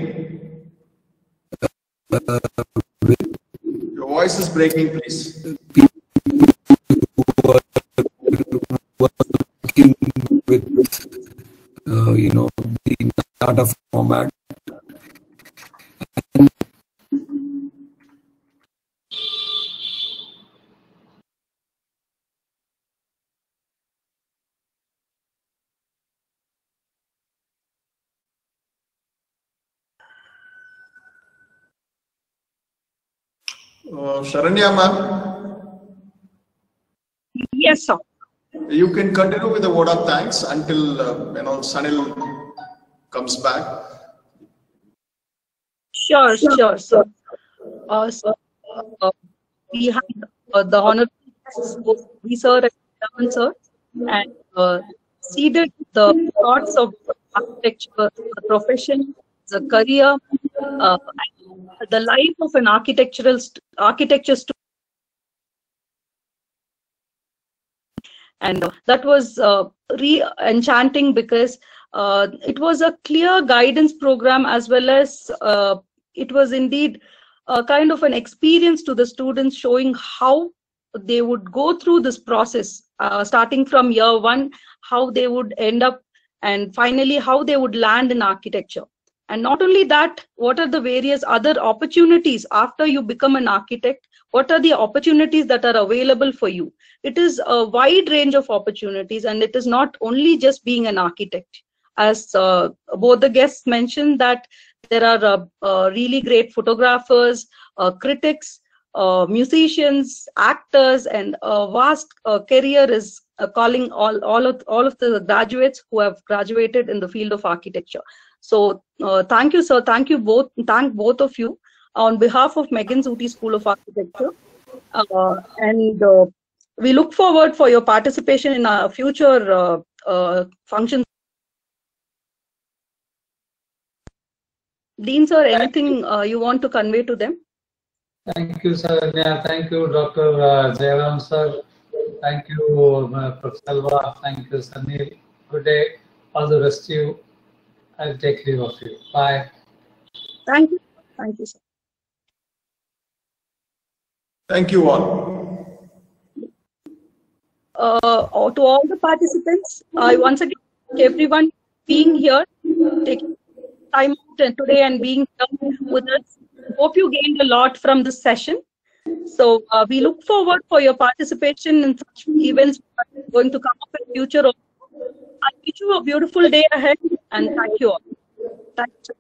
Your voice is breaking, please. Working with the NATA format. And Sharanya ma'am? Yes, sir. You can continue with the word of thanks until Sanil comes back. Sure, sir. We have the honorable sir and sir, and seeded the thoughts of architecture, the profession, the career, the life of an architecture student. And that was enchanting because it was a clear guidance program, as well as it was indeed a kind of an experience to the students, showing how they would go through this process, starting from year one, how they would end up, and finally how they would land in architecture. And not only that, what are the various other opportunities after you become an architect? What are the opportunities that are available for you? It is a wide range of opportunities, and it is not only just being an architect. As both the guests mentioned, that there are really great photographers, critics, musicians, actors, and a vast career is calling all of the graduates who have graduated in the field of architecture. So thank you, sir. Thank you both. Thank both of you on behalf of Meggins Ooty School of Architecture. And we look forward for your participation in our future functions. Dean sir, anything you want to convey to them? Thank you, sir. Yeah, thank you, Dr. Jairam, sir. Thank you, Professor Selva. Thank you, Sanil. Good day. All the rest of you. I'll take leave of you. Bye. Thank you. Thank you, sir. Thank you all. To all the participants, I once again thank everyone being here, taking time out today and being here with us. Hope you gained a lot from this session. So we look forward for your participation in such events that are going to come up in future. I wish you a beautiful day ahead and thank you all. Thank you.